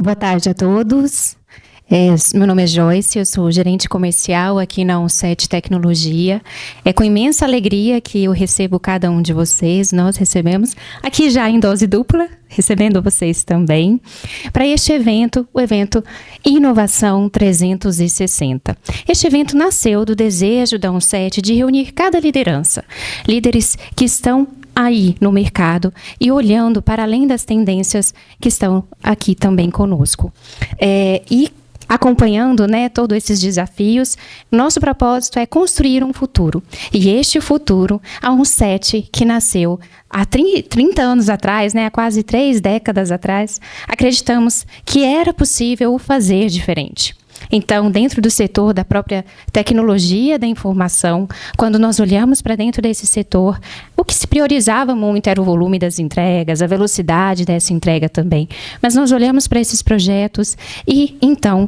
Boa tarde a todos. Meu nome é Joyce, eu sou gerente comercial aqui na On7 Tecnologia. É com imensa alegria que eu recebo cada um de vocês, nós recebemos, aqui já em dose dupla, recebendo vocês também, para este evento, o evento Inovação 360. Este evento nasceu do desejo da On7 de reunir cada liderança, líderes que estão aí no mercado e olhando para além das tendências que estão aqui também conosco. E acompanhando, todos esses desafios, nosso propósito é construir um futuro. E este futuro, a On7, que nasceu há 30 anos atrás, há quase 3 décadas atrás, acreditamos que era possível fazer diferente. Então, dentro do setor da própria tecnologia da informação, quando nós olhamos para dentro desse setor, o que se priorizava muito era o volume das entregas, a velocidade dessa entrega também. Mas nós olhamos para esses projetos e, então,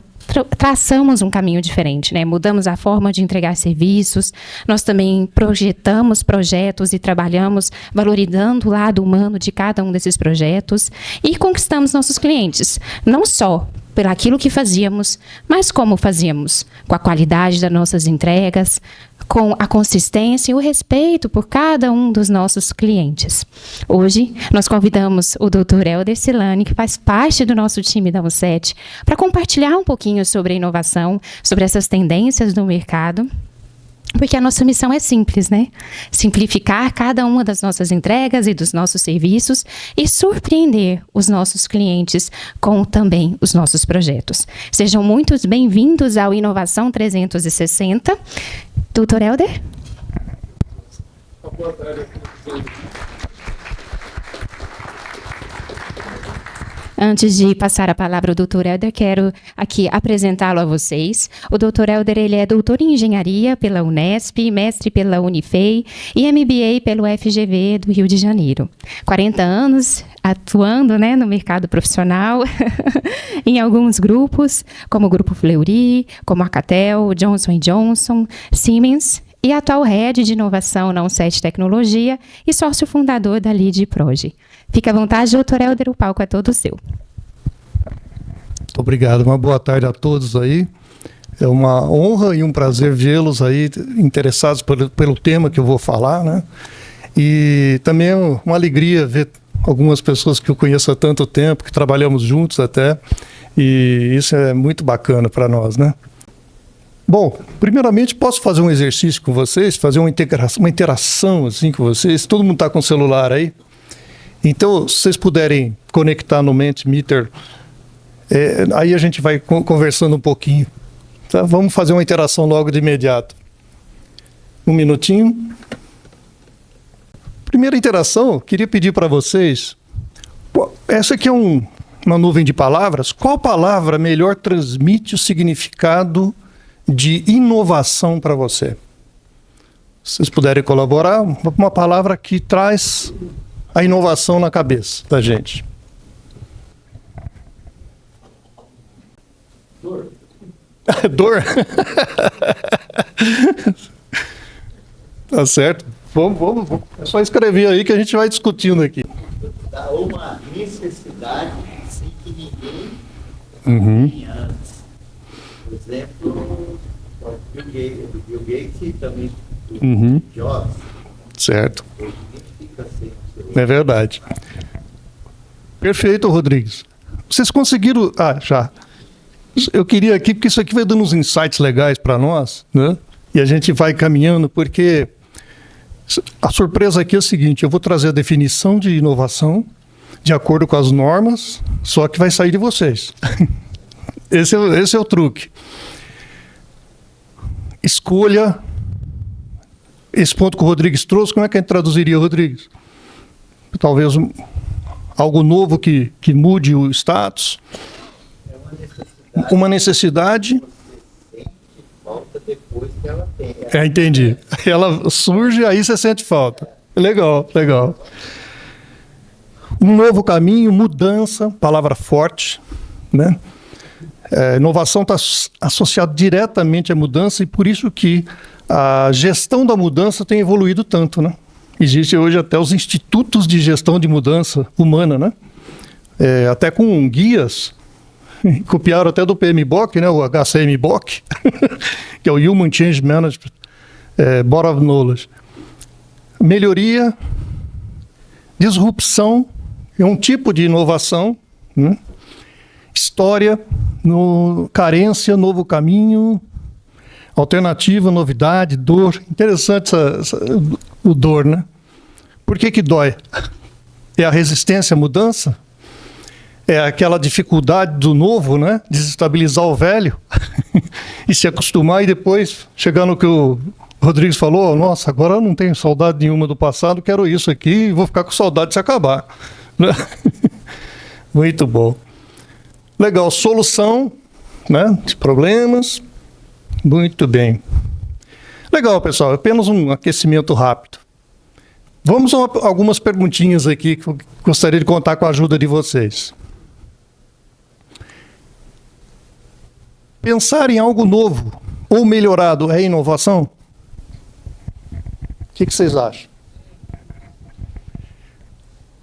traçamos um caminho diferente, Mudamos a forma de entregar serviços, nós também projetamos projetos e trabalhamos valorizando o lado humano de cada um desses projetos e conquistamos nossos clientes, não só por aquilo que fazíamos, mas como fazíamos, com a qualidade das nossas entregas, com a consistência e o respeito por cada um dos nossos clientes. Hoje, nós convidamos o Dr. Helder Silani, que faz parte do nosso time da On7, para compartilhar um pouquinho sobre a inovação, sobre essas tendências do mercado, porque a nossa missão é simples, Simplificar cada uma das nossas entregas e dos nossos serviços e surpreender os nossos clientes com também os nossos projetos. Sejam muito bem-vindos ao Inovação 360. Dr. Helder? Boa tarde. Antes de passar a palavra ao Dr. Helder, quero aqui apresentá-lo a vocês. O Dr. Helder, ele é doutor em engenharia pela Unesp, mestre pela Unifei e MBA pelo FGV do Rio de Janeiro. 40 anos atuando no mercado profissional, em alguns grupos, como o Grupo Fleury, como a Catel, Johnson & Johnson, Siemens, e atual head de inovação na On7 Tecnologia e sócio fundador da Lead Proje. Fique à vontade, Dr. Helder, o palco é todo seu. Muito obrigado, uma boa tarde a todos aí. É uma honra e um prazer vê-los aí interessados pelo tema que eu vou falar, E também é uma alegria ver algumas pessoas que eu conheço há tanto tempo, que trabalhamos juntos até, e isso é muito bacana para nós, Bom, primeiramente posso fazer um exercício com vocês, fazer uma interação assim com vocês. Todo mundo está com o celular aí? Então, se vocês puderem conectar no Mentimeter, aí a gente vai conversando um pouquinho. Tá? Vamos fazer uma interação logo de imediato. Um minutinho. Primeira interação, queria pedir para vocês, essa aqui é uma nuvem de palavras. Qual palavra melhor transmite o significado de inovação para você? Se vocês puderem colaborar, uma palavra que traz a inovação na cabeça da gente. Dor. Dor? Tá certo. Vamos. É só escrever aí que a gente vai discutindo aqui. Dá uma necessidade sem que ninguém tenha antes. Por exemplo, o Bill Gates e também o Jobs. Certo. Fica sem é verdade. Perfeito, Rodrigues. Vocês conseguiram... já. Eu queria aqui, porque isso aqui vai dando uns insights legais para nós, E a gente vai caminhando, porque a surpresa aqui é o seguinte, eu vou trazer a definição de inovação de acordo com as normas, só que vai sair de vocês. Esse é o truque. Escolha esse ponto que o Rodrigues trouxe. Como é que a gente traduziria, Rodrigues? Talvez algo novo que mude o status. Uma necessidade. Volta depois que ela tem. Entendi. Ela surge, aí você sente falta. Legal. Um novo caminho, mudança, palavra forte, Inovação está associada diretamente à mudança e por isso que a gestão da mudança tem evoluído tanto, Existe hoje até os institutos de gestão de mudança humana, até com guias Copiaram até do PMBOK, né, o HCMBOK, que é o Human Change Management Board of Knowledge. Melhoria, disrupção, é um tipo de inovação, né? História, carência, novo caminho, alternativa, novidade, dor. Interessante o dor, né? Por que dói? É a resistência à mudança? É aquela dificuldade do novo, né? Desestabilizar o velho e se acostumar e depois chegar no que o Rodrigues falou, nossa, agora eu não tenho saudade nenhuma do passado, quero isso aqui e vou ficar com saudade de se acabar. Muito bom. Legal, solução, né, de problemas. Muito bem. Legal, pessoal, apenas um aquecimento rápido. Vamos a algumas perguntinhas aqui que eu gostaria de contar com a ajuda de vocês. Pensar em algo novo ou melhorado é inovação? O que vocês acham?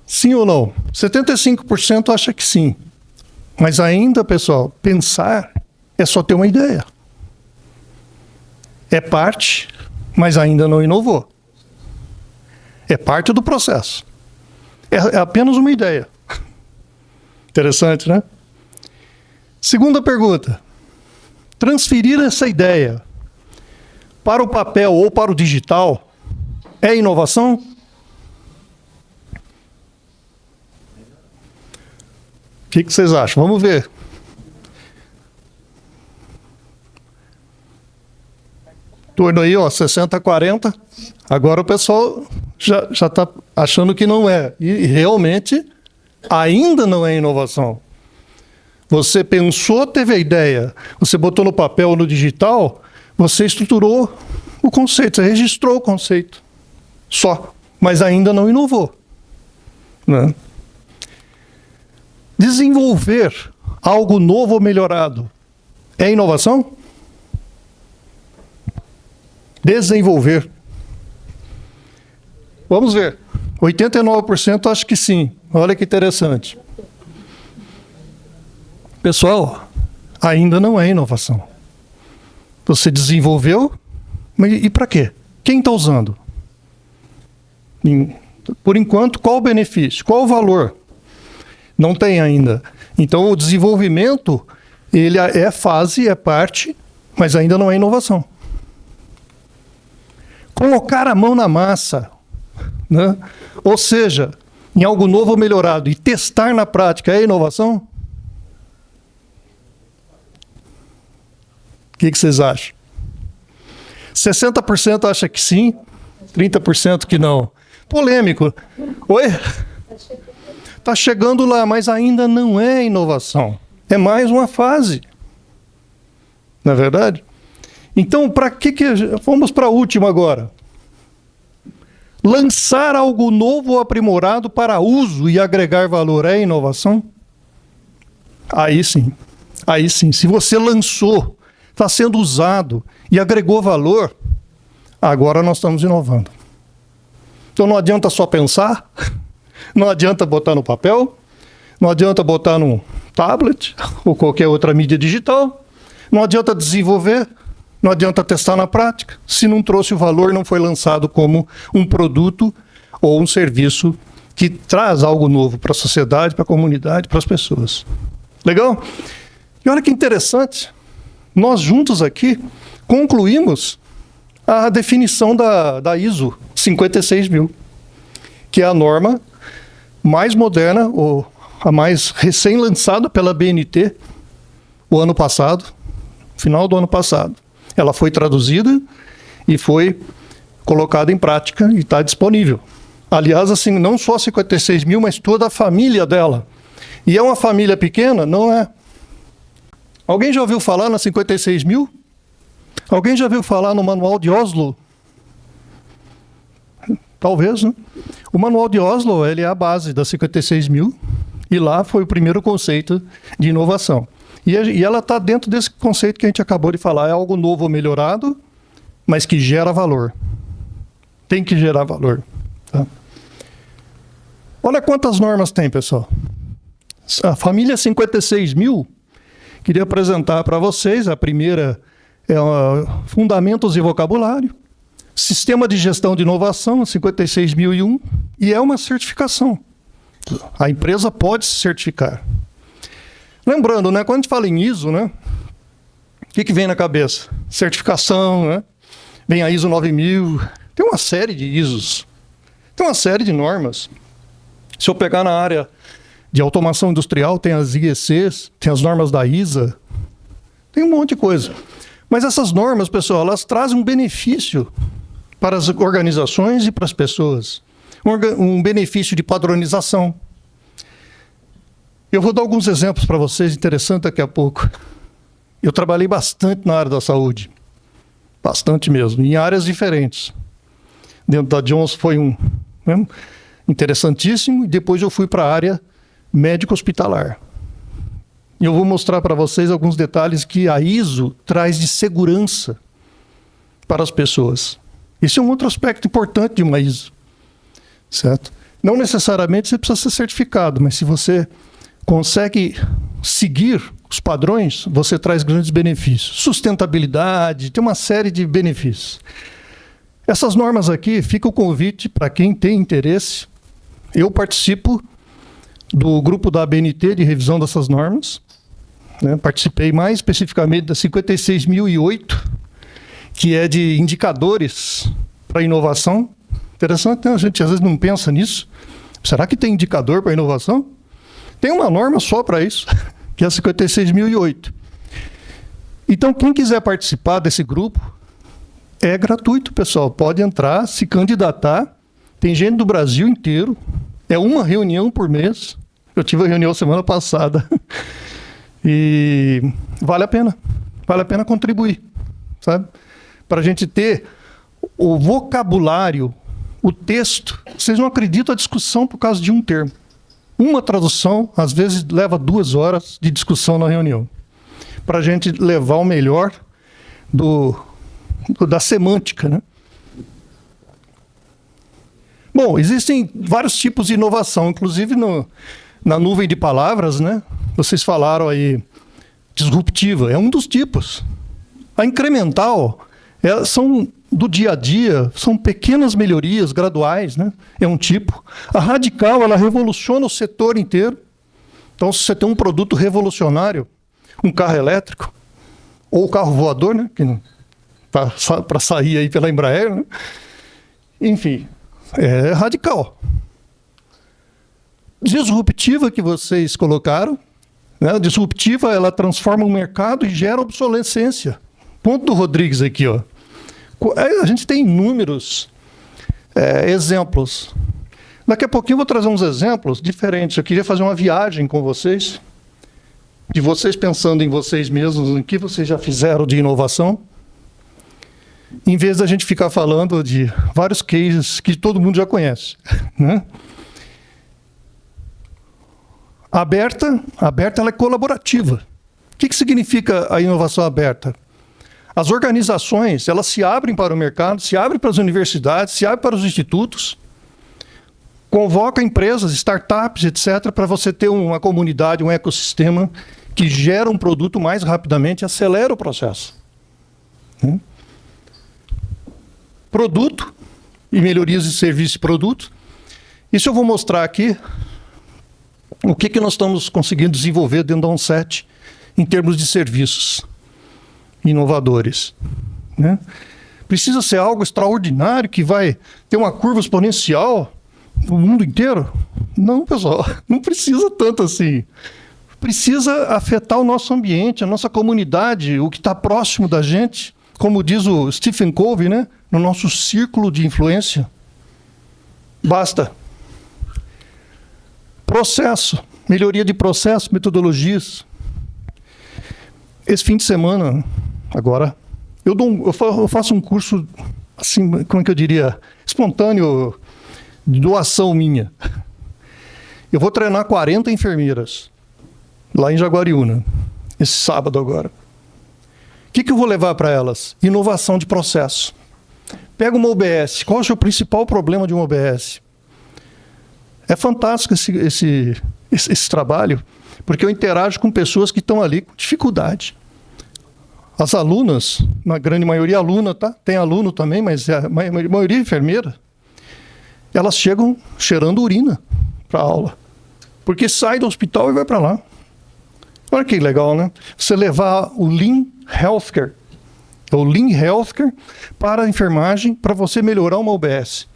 Sim ou não? 75% acha que sim. Mas ainda, pessoal, pensar é só ter uma ideia. É parte, mas ainda não inovou. É parte do processo. É apenas uma ideia. Interessante, né? Segunda pergunta. Transferir essa ideia para o papel ou para o digital é inovação? O que vocês acham? Vamos ver. Torno aí, ó, 60-40. Agora o pessoal já está achando que não é. E realmente ainda não é inovação. Você pensou, teve a ideia. Você botou no papel ou no digital, você estruturou o conceito, você registrou o conceito. Só. Mas ainda não inovou. Né? Desenvolver algo novo ou melhorado é inovação? Desenvolver. Vamos ver. 89% acho que sim. Olha que interessante. Pessoal, ainda não é inovação. Você desenvolveu, mas e para quê? Quem está usando? Por enquanto, qual o benefício? Qual o valor? Não tem ainda. Então, o desenvolvimento, ele é fase, é parte, mas ainda não é inovação. Colocar a mão na massa, né? Ou seja, em algo novo ou melhorado, e testar na prática, é inovação? O que vocês acham? 60% acha que sim, 30% que não. Polêmico. Oi? Está chegando lá, mas ainda não é inovação. É mais uma fase. Não é verdade? Então, para que... Vamos para a última agora. Lançar algo novo ou aprimorado para uso e agregar valor é inovação? Aí sim. Aí sim. Se você lançou, está sendo usado e agregou valor, agora nós estamos inovando. Então não adianta só pensar, não adianta botar no papel, não adianta botar num tablet ou qualquer outra mídia digital, não adianta desenvolver, não adianta testar na prática, se não trouxe o valor, não foi lançado como um produto ou um serviço que traz algo novo para a sociedade, para a comunidade, para as pessoas. Legal? E olha que interessante, nós juntos aqui concluímos a definição da ISO 56000, que é a norma mais moderna, ou a mais recém-lançada pela BNT, o ano passado, final do ano passado. Ela foi traduzida e foi colocada em prática e está disponível. Aliás, assim, não só 56.000, mas toda a família dela. E é uma família pequena? Não é. Alguém já ouviu falar na 56.000? Alguém já ouviu falar no Manual de Oslo? Talvez, né? O Manual de Oslo, ele é a base da 56.000 e lá foi o primeiro conceito de inovação. E ela está dentro desse conceito que a gente acabou de falar. É algo novo ou melhorado, mas que gera valor. Tem que gerar valor. Tá? Olha quantas normas tem, pessoal. A família 56.000 Queria apresentar para vocês, a primeira é Fundamentos e Vocabulário, Sistema de Gestão de Inovação, 56001, e é uma certificação. A empresa pode se certificar. Lembrando, né, quando a gente fala em ISO, né, o que vem na cabeça? Certificação, né? Vem a ISO 9000, tem uma série de ISOs, tem uma série de normas. Se eu pegar na área de automação industrial, tem as IECs, tem as normas da ISA, tem um monte de coisa. Mas essas normas, pessoal, elas trazem um benefício para as organizações e para as pessoas. Um benefício de padronização. Eu vou dar alguns exemplos para vocês, interessante daqui a pouco. Eu trabalhei bastante na área da saúde. Bastante mesmo, em áreas diferentes. Dentro da Johnson foi interessantíssimo, e depois eu fui para a área médico-hospitalar. E eu vou mostrar para vocês alguns detalhes que a ISO traz de segurança para as pessoas. Esse é um outro aspecto importante de uma ISO, certo? Não necessariamente você precisa ser certificado, mas se você consegue seguir os padrões, você traz grandes benefícios. Sustentabilidade, tem uma série de benefícios. Essas normas aqui, fica o convite para quem tem interesse. Eu participo do grupo da ABNT de revisão dessas normas. Né? Participei mais especificamente da 56008, que é de indicadores para inovação. Interessante, né? A gente às vezes não pensa nisso. Será que tem indicador para inovação? Tem uma norma só para isso, que é a 56008. Então, quem quiser participar desse grupo, é gratuito, pessoal. Pode entrar, se candidatar. Tem gente do Brasil inteiro. É uma reunião por mês. Eu tive a reunião semana passada. E vale a pena. Vale a pena contribuir, sabe? Para a gente ter o vocabulário, o texto. Vocês não acreditam a discussão por causa de um termo. Uma tradução, às vezes, leva 2 horas de discussão na reunião. Para a gente levar o melhor da semântica, né? Bom, existem vários tipos de inovação, inclusive na nuvem de palavras, né? Vocês falaram aí, disruptiva, é um dos tipos. A incremental, são do dia a dia, são pequenas melhorias graduais, né? É um tipo. A radical, ela revoluciona o setor inteiro. Então, se você tem um produto revolucionário, um carro elétrico, ou carro voador, né? Para sair aí pela Embraer, né? Enfim, é radical. Disruptiva, que vocês colocaram, né? Disruptiva, ela transforma o mercado e gera obsolescência. Ponto do Rodrigues aqui, ó. A gente tem inúmeros exemplos. Daqui a pouquinho eu vou trazer uns exemplos diferentes. Eu queria fazer uma viagem com vocês, de vocês pensando em vocês mesmos, em que vocês já fizeram de inovação, em vez da gente ficar falando de vários cases que todo mundo já conhece, né? Aberta, ela é colaborativa. O que significa a inovação aberta? As organizações, elas se abrem para o mercado, se abrem para as universidades, se abrem para os institutos, convoca empresas, startups, etc., para você ter uma comunidade, um ecossistema que gera um produto mais rapidamente e acelera o processo. Produto e melhorias de serviço e produto. Isso eu vou mostrar aqui o que nós estamos conseguindo desenvolver dentro da OnSet em termos de serviços inovadores, né? Precisa ser algo extraordinário que vai ter uma curva exponencial no mundo inteiro? Não, pessoal, não precisa tanto assim. Precisa afetar o nosso ambiente, a nossa comunidade, o que está próximo da gente, como diz o Stephen Covey, né? No nosso círculo de influência. Basta. Processo, melhoria de processo, metodologias. Esse fim de semana, agora, eu faço um curso, assim, como é que eu diria, espontâneo, de doação minha. Eu vou treinar 40 enfermeiras, lá em Jaguariúna, esse sábado agora. O que eu vou levar para elas? Inovação de processo. Pega uma OBS, qual é o seu principal problema de uma OBS? É fantástico esse trabalho, porque eu interajo com pessoas que estão ali com dificuldade. As alunas, na grande maioria aluna, tá? Tem aluno também, mas a maioria é enfermeira. Elas chegam cheirando urina para a aula, porque sai do hospital e vai para lá. Olha que legal, né? Você levar o Lean Healthcare, o Lean Healthcare para a enfermagem, para você melhorar uma UBS.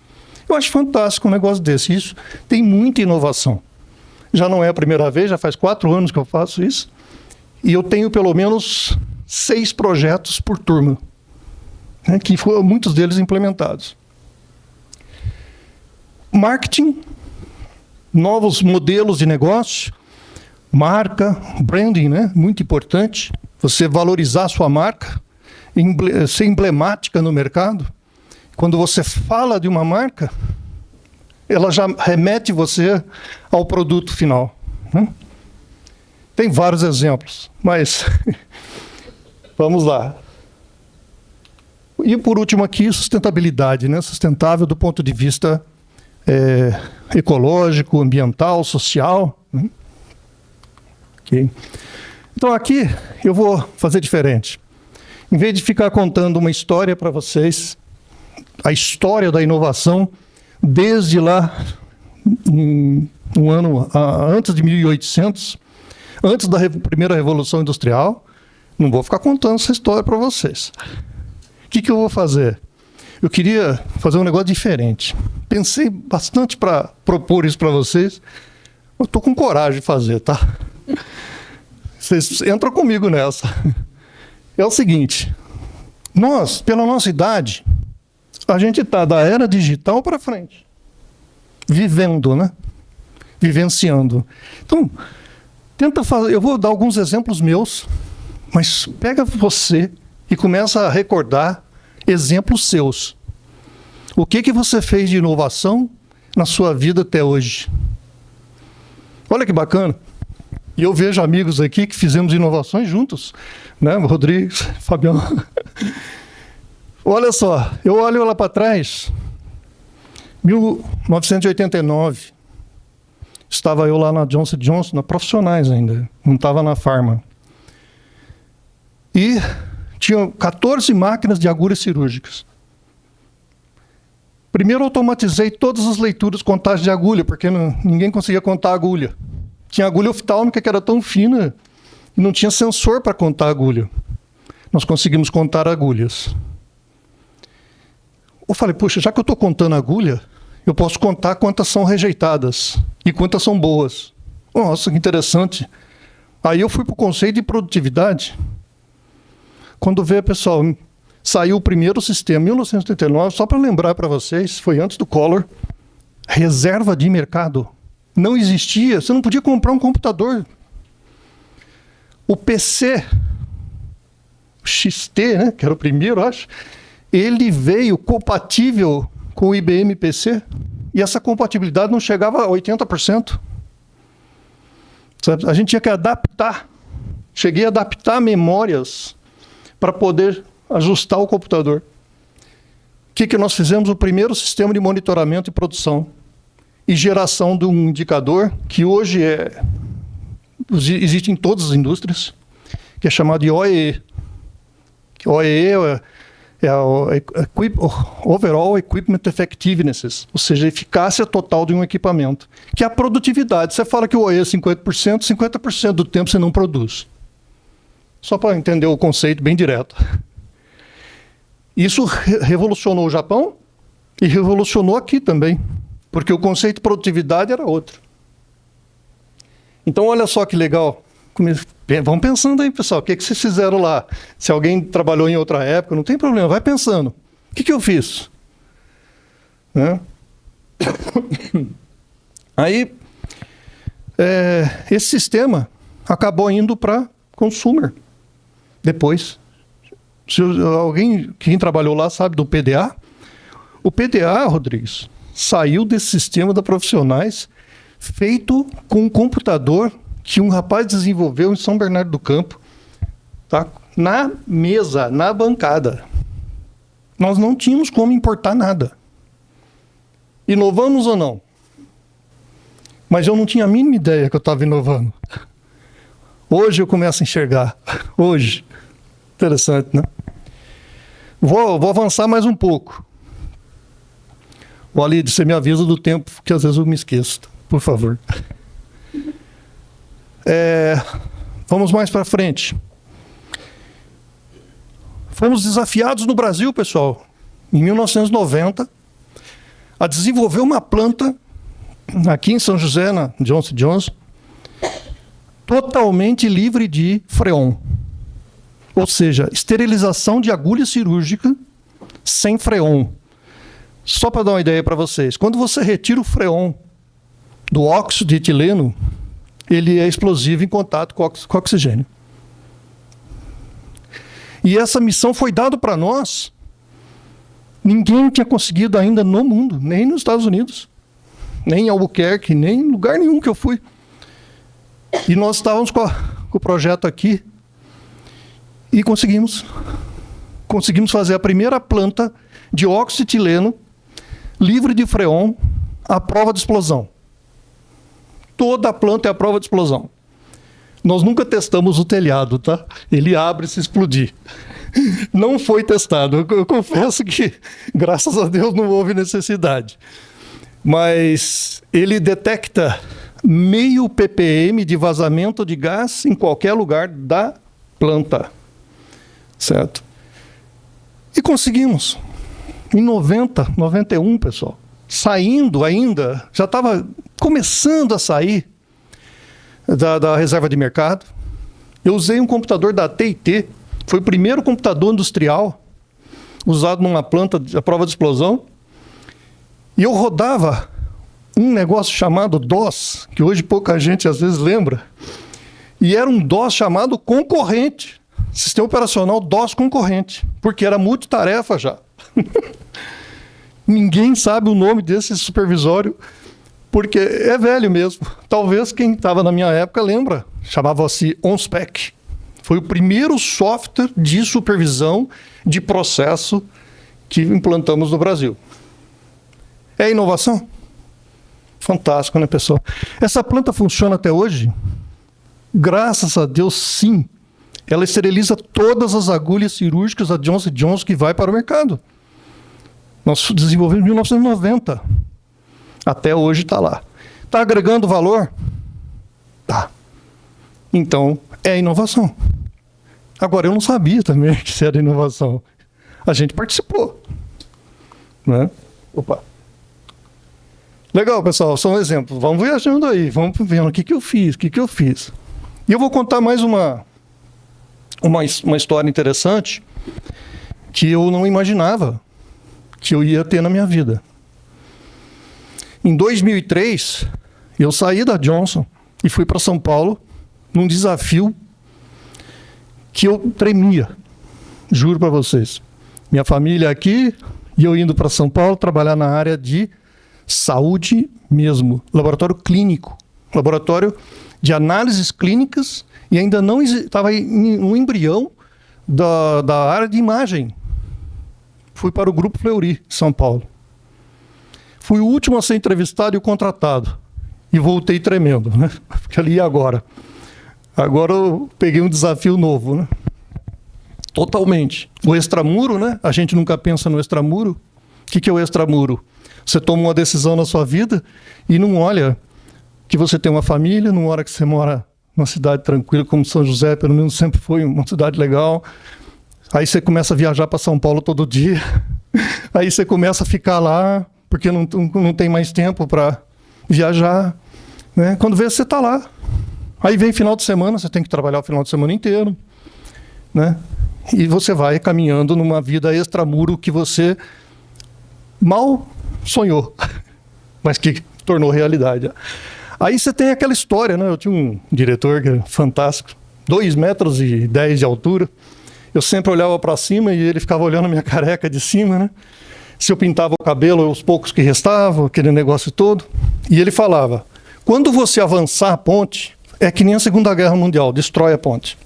Eu acho fantástico um negócio desse. Isso tem muita inovação. Já não é a primeira vez, já faz 4 anos que eu faço isso. E eu tenho pelo menos 6 projetos por turma, né, que foram muitos deles implementados. Marketing, novos modelos de negócio, marca, branding, né, muito importante. Você valorizar a sua marca, ser emblemática no mercado. Quando você fala de uma marca, ela já remete você ao produto final, né? Tem vários exemplos, mas vamos lá. E por último aqui, sustentabilidade, né? Sustentável do ponto de vista ecológico, ambiental, social, né? Okay. Então aqui eu vou fazer diferente. Em vez de ficar contando uma história para vocês, a história da inovação, desde lá, um ano antes de 1800, antes da primeira Revolução Industrial, não vou ficar contando essa história para vocês. O que eu vou fazer? Eu queria fazer um negócio diferente. Pensei bastante para propor isso para vocês. Eu estou com coragem de fazer, tá? Vocês entram comigo nessa. É o seguinte, nós, pela nossa idade, a gente está da era digital para frente. Vivendo, né? Vivenciando. Então, tenta fazer, eu vou dar alguns exemplos meus, mas pega você e começa a recordar exemplos seus. O que você fez de inovação na sua vida até hoje? Olha que bacana. E eu vejo amigos aqui que fizemos inovações juntos, né? Rodrigues, Fabião. Olha só, eu olho lá para trás, 1989, estava eu lá na Johnson & Johnson, na Profissionais ainda, não estava na Pharma. E tinha 14 máquinas de agulhas cirúrgicas. Primeiro automatizei todas as leituras, contagem de agulha, porque ninguém conseguia contar a agulha. Tinha agulha oftálmica que era tão fina e não tinha sensor para contar a agulha. Nós conseguimos contar agulhas. Eu falei, puxa, já que eu estou contando agulha, eu posso contar quantas são rejeitadas e quantas são boas. Nossa, que interessante. Aí eu fui para o conceito de produtividade. Quando vê, pessoal, saiu o primeiro sistema, em 1989, só para lembrar para vocês, foi antes do Collor, reserva de mercado. Não existia, você não podia comprar um computador. O PC, o XT, né, que era o primeiro, acho, ele veio compatível com o IBM PC, e essa compatibilidade não chegava a 80%. A gente tinha que adaptar. Cheguei a adaptar memórias para poder ajustar o computador. O que nós fizemos? O primeiro sistema de monitoramento e produção e geração de um indicador que hoje existe em todas as indústrias, que é chamado de OEE. OEE é o Overall Equipment Effectiveness, ou seja, a eficácia total de um equipamento, que é a produtividade. Você fala que o OEE é 50%, 50% do tempo você não produz. Só para entender o conceito bem direto. Isso revolucionou o Japão e revolucionou aqui também, porque o conceito de produtividade era outro. Então, olha só que legal. Vão pensando aí, pessoal, o que vocês fizeram lá? Se alguém trabalhou em outra época, não tem problema, vai pensando. O que eu fiz? Né? Aí, esse sistema acabou indo para consumer. Depois, se quem trabalhou lá sabe do PDA. O PDA, Rodrigues, saiu desse sistema da Profissionais, feito com um computador que um rapaz desenvolveu em São Bernardo do Campo, tá? Na mesa, na bancada. Nós não tínhamos como importar nada. Inovamos ou não? Mas eu não tinha a mínima ideia que eu estava inovando. Hoje eu começo a enxergar. Hoje. Interessante, né? Vou avançar mais um pouco. O Alide, você me avisa do tempo, que às vezes eu me esqueço. Por favor. Vamos mais para frente. Fomos desafiados no Brasil, pessoal, em 1990, a desenvolver uma planta aqui em São José, na Johnson & Johnson, totalmente livre de freon. Ou seja, esterilização de agulha cirúrgica sem freon. Só para dar uma ideia para vocês, quando você retira o freon do óxido de etileno, ele é explosivo em contato com oxigênio. E essa missão foi dada para nós. Ninguém tinha conseguido ainda no mundo, nem nos Estados Unidos, nem em Albuquerque, nem em lugar nenhum que eu fui. E nós estávamos com o projeto aqui e conseguimos fazer a primeira planta de óxido de etileno livre de freon à prova de explosão. Toda a planta é a prova de explosão. Nós nunca testamos o telhado, tá? Ele abre se explodir. Não foi testado. Eu confesso que, graças a Deus, não houve necessidade. Mas ele detecta meio ppm de vazamento de gás em qualquer lugar da planta. Certo? E conseguimos. Em 90, 91, pessoal. Saindo ainda, já estava começando a sair da reserva de mercado. Eu usei um computador da AT&T, foi o primeiro computador industrial usado numa planta à prova de explosão. E eu rodava um negócio chamado DOS, que hoje pouca gente às vezes lembra, e era um DOS chamado concorrente, sistema operacional DOS concorrente, porque era multitarefa já. Ninguém sabe o nome desse supervisório, porque é velho mesmo. Talvez quem estava na minha época lembra. Chamava-se OnSpec. Foi o primeiro software de supervisão de processo que implantamos no Brasil. É inovação? Fantástico, né, pessoal? Essa planta funciona até hoje? Graças a Deus, sim. Ela esteriliza todas as agulhas cirúrgicas da Johnson & Johnson que vai para o mercado. Nós desenvolvemos em 1990. Até hoje está lá. Está agregando valor? Tá. Então, é inovação. Agora, eu não sabia também que isso era inovação. A gente participou. Né? Opa. Legal, pessoal. São exemplos. Vamos viajando aí. Vamos vendo o que eu fiz. E eu vou contar mais uma história interessante que eu não imaginava que eu ia ter na minha vida. Em 2003, eu saí da Johnson e fui para São Paulo num desafio que eu tremia, juro para vocês. Minha família aqui e eu indo para São Paulo trabalhar na área de saúde mesmo, laboratório clínico, laboratório de análises clínicas, e ainda não estava no embrião da área de imagem. Fui para o Grupo Fleury, São Paulo. Fui o último a ser entrevistado e o contratado. E voltei tremendo, né? Porque ali e agora. Agora eu peguei um desafio novo, né? Totalmente. O extramuro, né? A gente nunca pensa no extramuro. O que é o extramuro? Você toma uma decisão na sua vida e não olha que você tem uma família, não olha que você mora numa cidade tranquila como São José, pelo menos sempre foi uma cidade legal. Aí você começa a viajar para São Paulo todo dia. Aí você começa a ficar lá, porque não tem mais tempo para viajar. Né? Quando vê, você está lá. Aí vem final de semana, você tem que trabalhar o final de semana inteiro. Né? E você vai caminhando numa vida extramuro que você mal sonhou, mas que tornou realidade. Aí você tem aquela história, né? Eu tinha um diretor que era fantástico, 2,10 metros de altura. Eu sempre olhava para cima e ele ficava olhando a minha careca de cima, né? Se eu pintava o cabelo, os poucos que restavam, aquele negócio todo. E ele falava, quando você avançar a ponte, é que nem a Segunda Guerra Mundial, destrói a ponte.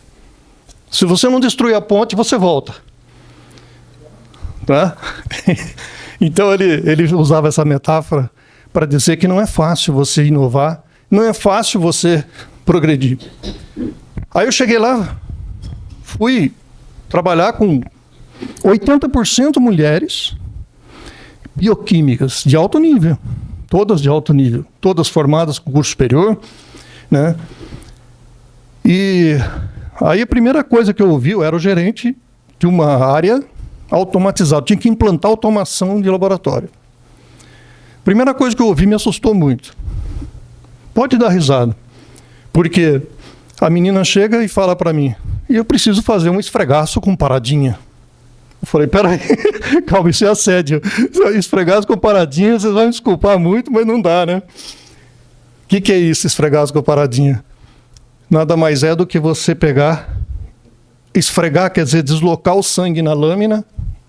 Se você não destruir a ponte, você volta. Tá? Então ele usava essa metáfora para dizer que não é fácil você inovar não é fácil você progredir. Aí eu cheguei lá, fui trabalhar com 80% mulheres bioquímicas de alto nível, todas de alto nível, todas formadas com curso superior, né? E aí a primeira coisa que eu ouvi, eu era o gerente de uma área automatizada, tinha que implantar automação de laboratório. Primeira coisa que eu ouvi me assustou muito. Pode dar risada, porque a menina chega e fala para mim, eu preciso fazer um esfregaço com paradinha. Eu falei, peraí, calma, isso é assédio. Esfregaço com paradinha, vocês vão me desculpar muito, mas não dá, né? O que é isso, esfregaço com paradinha? Nada mais é do que você pegar, esfregar, quer dizer, deslocar o sangue na lâmina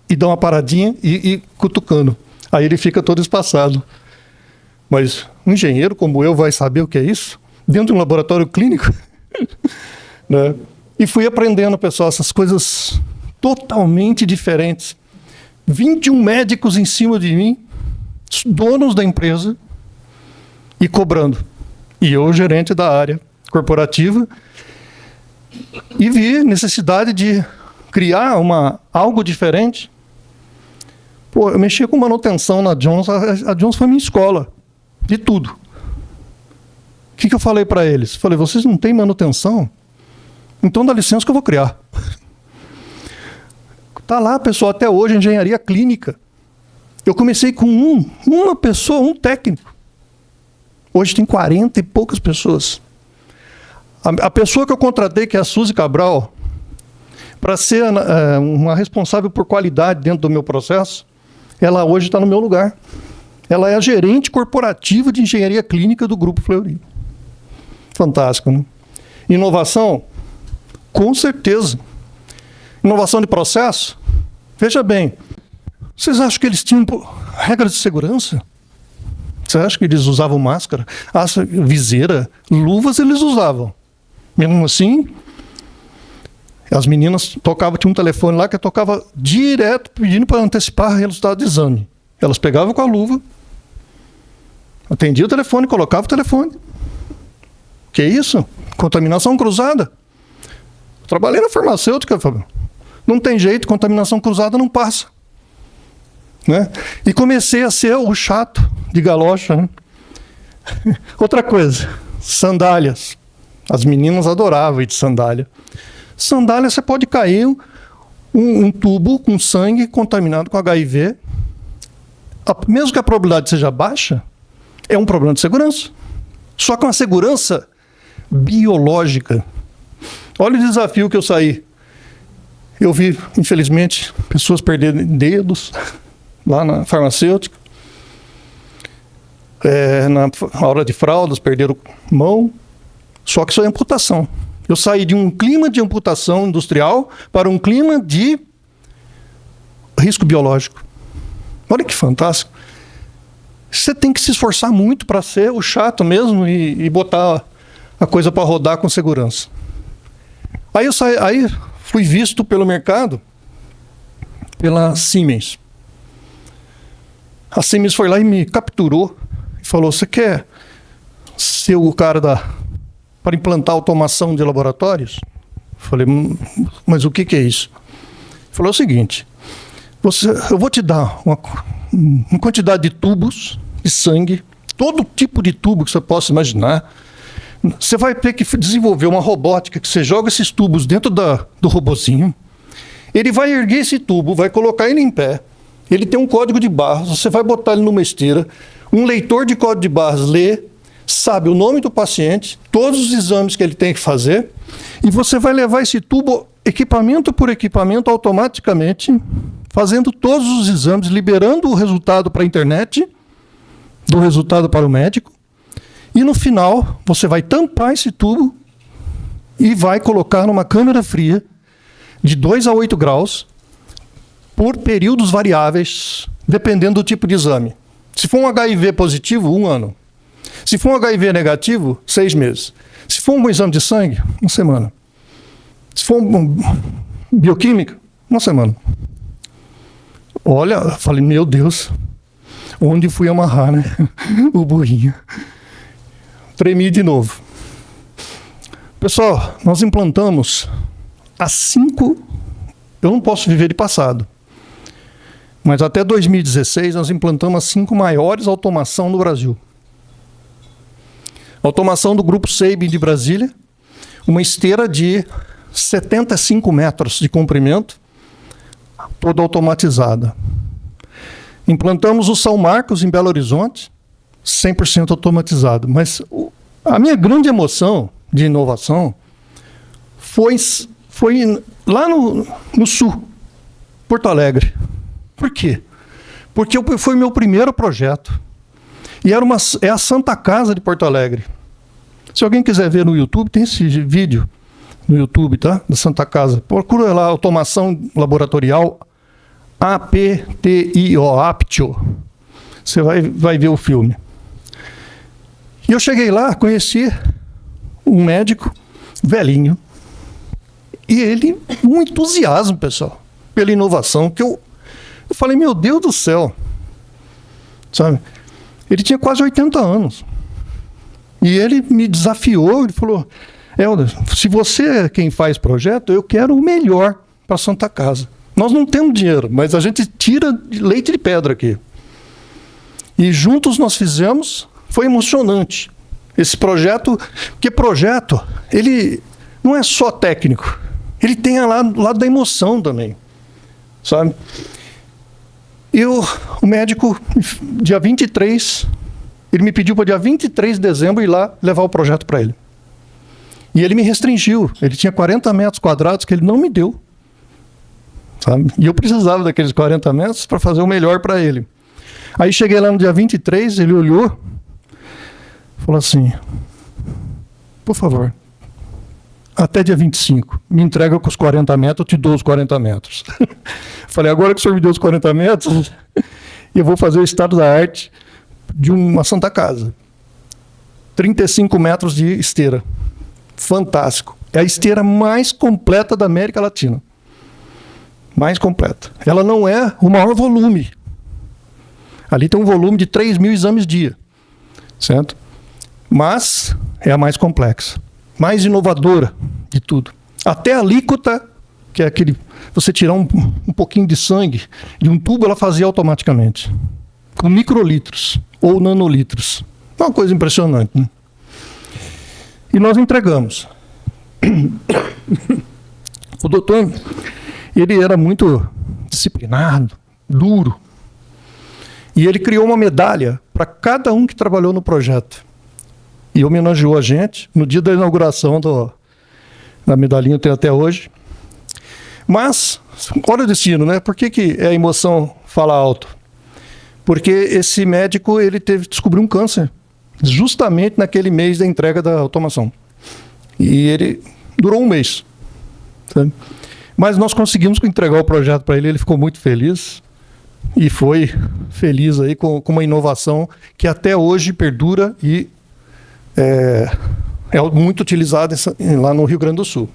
e dar uma paradinha e cutucando. Aí ele fica todo espaçado. Mas um engenheiro como eu vai saber o que é isso? Dentro de um laboratório clínico? Né? E fui aprendendo, pessoal, essas coisas totalmente diferentes. 21 médicos em cima de mim, donos da empresa, e cobrando. E eu, gerente da área corporativa, e vi necessidade de criar algo diferente. Pô, eu mexia com manutenção na Jones, a Jones foi minha escola, de tudo. O que eu falei para eles? Falei, vocês não têm manutenção? Então dá licença que eu vou criar. Está lá, pessoal, até hoje, engenharia clínica. Eu comecei com uma pessoa, um técnico. Hoje tem 40 e poucas pessoas. A pessoa que eu contratei, que é a Suzy Cabral, para ser uma responsável por qualidade dentro do meu processo, ela hoje está no meu lugar. Ela é a gerente corporativa de engenharia clínica do Grupo Fleury. Fantástico, né? Inovação? Com certeza. Inovação de processo? Veja bem, vocês acham que eles tinham regras de segurança? Você acha que eles usavam máscara? Viseira? Luvas eles usavam. Mesmo assim, as meninas tocavam, tinha um telefone lá que tocava direto pedindo para antecipar o resultado do exame. Elas pegavam com a luva, atendiam o telefone, colocavam o telefone. Que isso? Contaminação cruzada. Trabalhei na farmacêutica, Fábio. Não tem jeito, contaminação cruzada não passa. Né? E comecei a ser o chato de galocha. Né? Outra coisa, sandálias. As meninas adoravam ir de sandália. Sandália, você pode cair um tubo com sangue contaminado com HIV. Mesmo que a probabilidade seja baixa, é um problema de segurança. Só que uma segurança biológica. Olha o desafio que eu saí. Eu vi, infelizmente, pessoas perderem dedos lá na farmacêutica. Na hora de fraldas, perderam mão. Só que isso é amputação. Eu saí de um clima de amputação industrial para um clima de risco biológico. Olha que fantástico. Você tem que se esforçar muito para ser o chato mesmo e botar a coisa para rodar com segurança. Aí fui visto pelo mercado pela Siemens. A Siemens foi lá e me capturou e falou, você quer ser o cara para implantar automação de laboratórios? Falei, mas o que é isso? Falou o seguinte, eu vou te dar uma quantidade de tubos de sangue, todo tipo de tubo que você possa imaginar. Você vai ter que desenvolver uma robótica que você joga esses tubos dentro do robozinho. Ele vai erguer esse tubo, vai colocar ele em pé. Ele tem um código de barras, você vai botar ele numa esteira. Um leitor de código de barras lê, sabe o nome do paciente, todos os exames que ele tem que fazer, e você vai levar esse tubo, equipamento por equipamento, automaticamente, fazendo todos os exames, liberando o resultado para a internet, do resultado para o médico, e no final, você vai tampar esse tubo e vai colocar numa câmara fria de 2 a 8 graus por períodos variáveis, dependendo do tipo de exame. Se for um HIV positivo, 1 ano. Se for um HIV negativo, 6 meses. Se for um exame de sangue, 1 semana. Se for bioquímica, 1 semana. Olha, eu falei, meu Deus, onde fui amarrar, né? O burrinho. Tremi de novo. Pessoal, nós implantamos as 5... Eu não posso viver de passado. Mas até 2016 nós implantamos as 5 maiores automação no Brasil. Automação do Grupo Sabin de Brasília, uma esteira de 75 metros de comprimento, toda automatizada. Implantamos o São Marcos, em Belo Horizonte, 100% automatizado. Mas a minha grande emoção de inovação foi lá no sul, Porto Alegre. Por quê? Porque foi meu primeiro projeto. E é a Santa Casa de Porto Alegre. Se alguém quiser ver no YouTube, tem esse vídeo no YouTube, tá? Da Santa Casa. Procura lá, automação laboratorial Aptio. Você vai ver o filme. E eu cheguei lá, conheci um médico velhinho. E ele, um entusiasmo, pessoal, pela inovação, que eu falei, meu Deus do céu. Sabe? Ele tinha quase 80 anos. E ele me desafiou, ele falou, Helder, se você é quem faz projeto, eu quero o melhor para a Santa Casa. Nós não temos dinheiro, mas a gente tira leite de pedra aqui. E juntos nós fizemos, foi emocionante. Esse projeto, porque projeto, ele não é só técnico, ele tem o lado da emoção também, sabe? E o médico, dia 23, ele me pediu para dia 23 de dezembro ir lá levar o projeto para ele. E ele me restringiu. Ele tinha 40 metros quadrados que ele não me deu. Sabe? E eu precisava daqueles 40 metros para fazer o melhor para ele. Aí cheguei lá no dia 23, ele olhou, falou assim, por favor, até dia 25, me entrega com os 40 metros, eu te dou os 40 metros. Falei, agora que o senhor me deu os 40 metros, eu vou fazer o estado da arte de uma Santa Casa. 35 metros de esteira. Fantástico. É a esteira mais completa da América Latina. Mais completa. Ela não é o maior volume. Ali tem um volume de 3.000 exames dia. Certo? Mas é a mais complexa. Mais inovadora de tudo. Até a alíquota, que é aquele... Você tirar um pouquinho de sangue de um tubo, ela fazia automaticamente. Com microlitros ou nanolitros. É uma coisa impressionante, né? E nós entregamos. O doutor, ele era muito disciplinado, duro. E ele criou uma medalha para cada um que trabalhou no projeto. E homenageou a gente no dia da inauguração da medalhinha, tem até hoje. Mas, olha o destino, né? Por que a emoção fala alto? Porque esse médico, ele descobriu um câncer, justamente naquele mês da entrega da automação. E ele durou um mês. Sabe? Mas nós conseguimos entregar o projeto para ele, ele ficou muito feliz. E foi feliz aí com uma inovação que até hoje perdura e é muito utilizada lá no Rio Grande do Sul.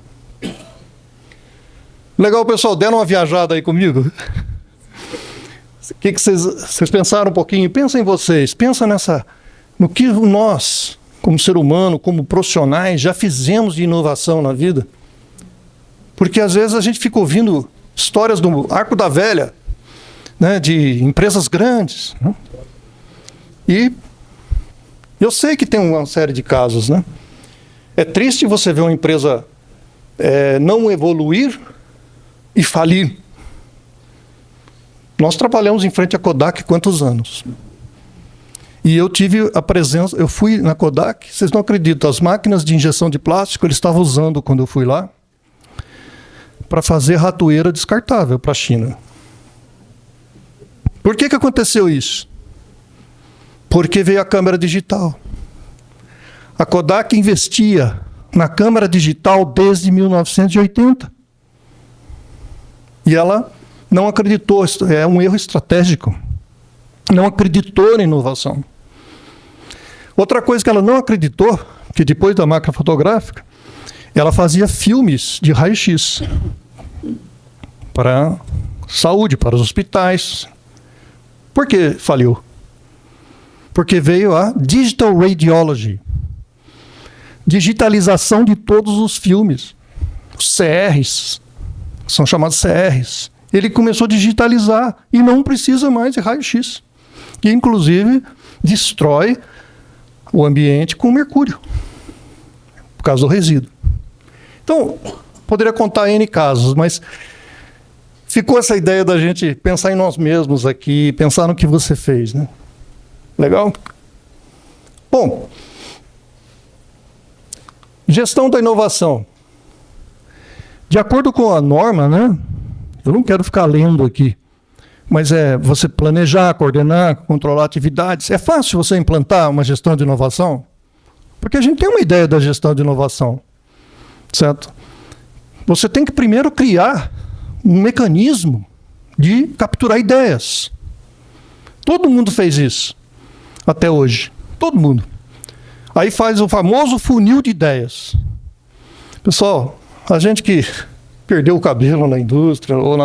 Legal, pessoal, deram uma viajada aí comigo? O que vocês pensaram um pouquinho? Pensa em vocês, pensa no que nós, como ser humano, como profissionais, já fizemos de inovação na vida. Porque às vezes a gente fica ouvindo histórias do Arco da Velha, né, de empresas grandes. Né? E eu sei que tem uma série de casos. Né? É triste você ver uma empresa não evoluir e falir. Nós trabalhamos em frente à Kodak quantos anos? E eu tive a presença, eu fui na Kodak, vocês não acreditam, as máquinas de injeção de plástico eles estavam usando quando eu fui lá para fazer ratoeira descartável para a China. Por que aconteceu isso? Porque veio a câmera digital. A Kodak investia na câmera digital desde 1980. E ela não acreditou, é um erro estratégico. Não acreditou na inovação. Outra coisa que ela não acreditou, que depois da máquina fotográfica, ela fazia filmes de raio-x para saúde, para os hospitais. Por que faliu? Porque veio a Digital Radiology. digitalização de todos os filmes. Os CRs, são chamados CRs. Ele começou a digitalizar e não precisa mais de raio-x. Que, inclusive, destrói o ambiente com mercúrio, por causa do resíduo. Então, poderia contar N casos, mas ficou essa ideia da gente pensar em nós mesmos aqui, pensar no que você fez, né? Legal? Bom, gestão da inovação. De acordo com a norma, né? Eu não quero ficar lendo aqui, mas é você planejar, coordenar, controlar atividades. É fácil você implantar uma gestão de inovação? Porque a gente tem uma ideia da gestão de inovação, certo? Você tem que primeiro criar um mecanismo de capturar ideias. Todo mundo fez isso até hoje. Todo mundo. Aí faz o famoso funil de ideias. Pessoal, a gente que perdeu o cabelo na indústria ou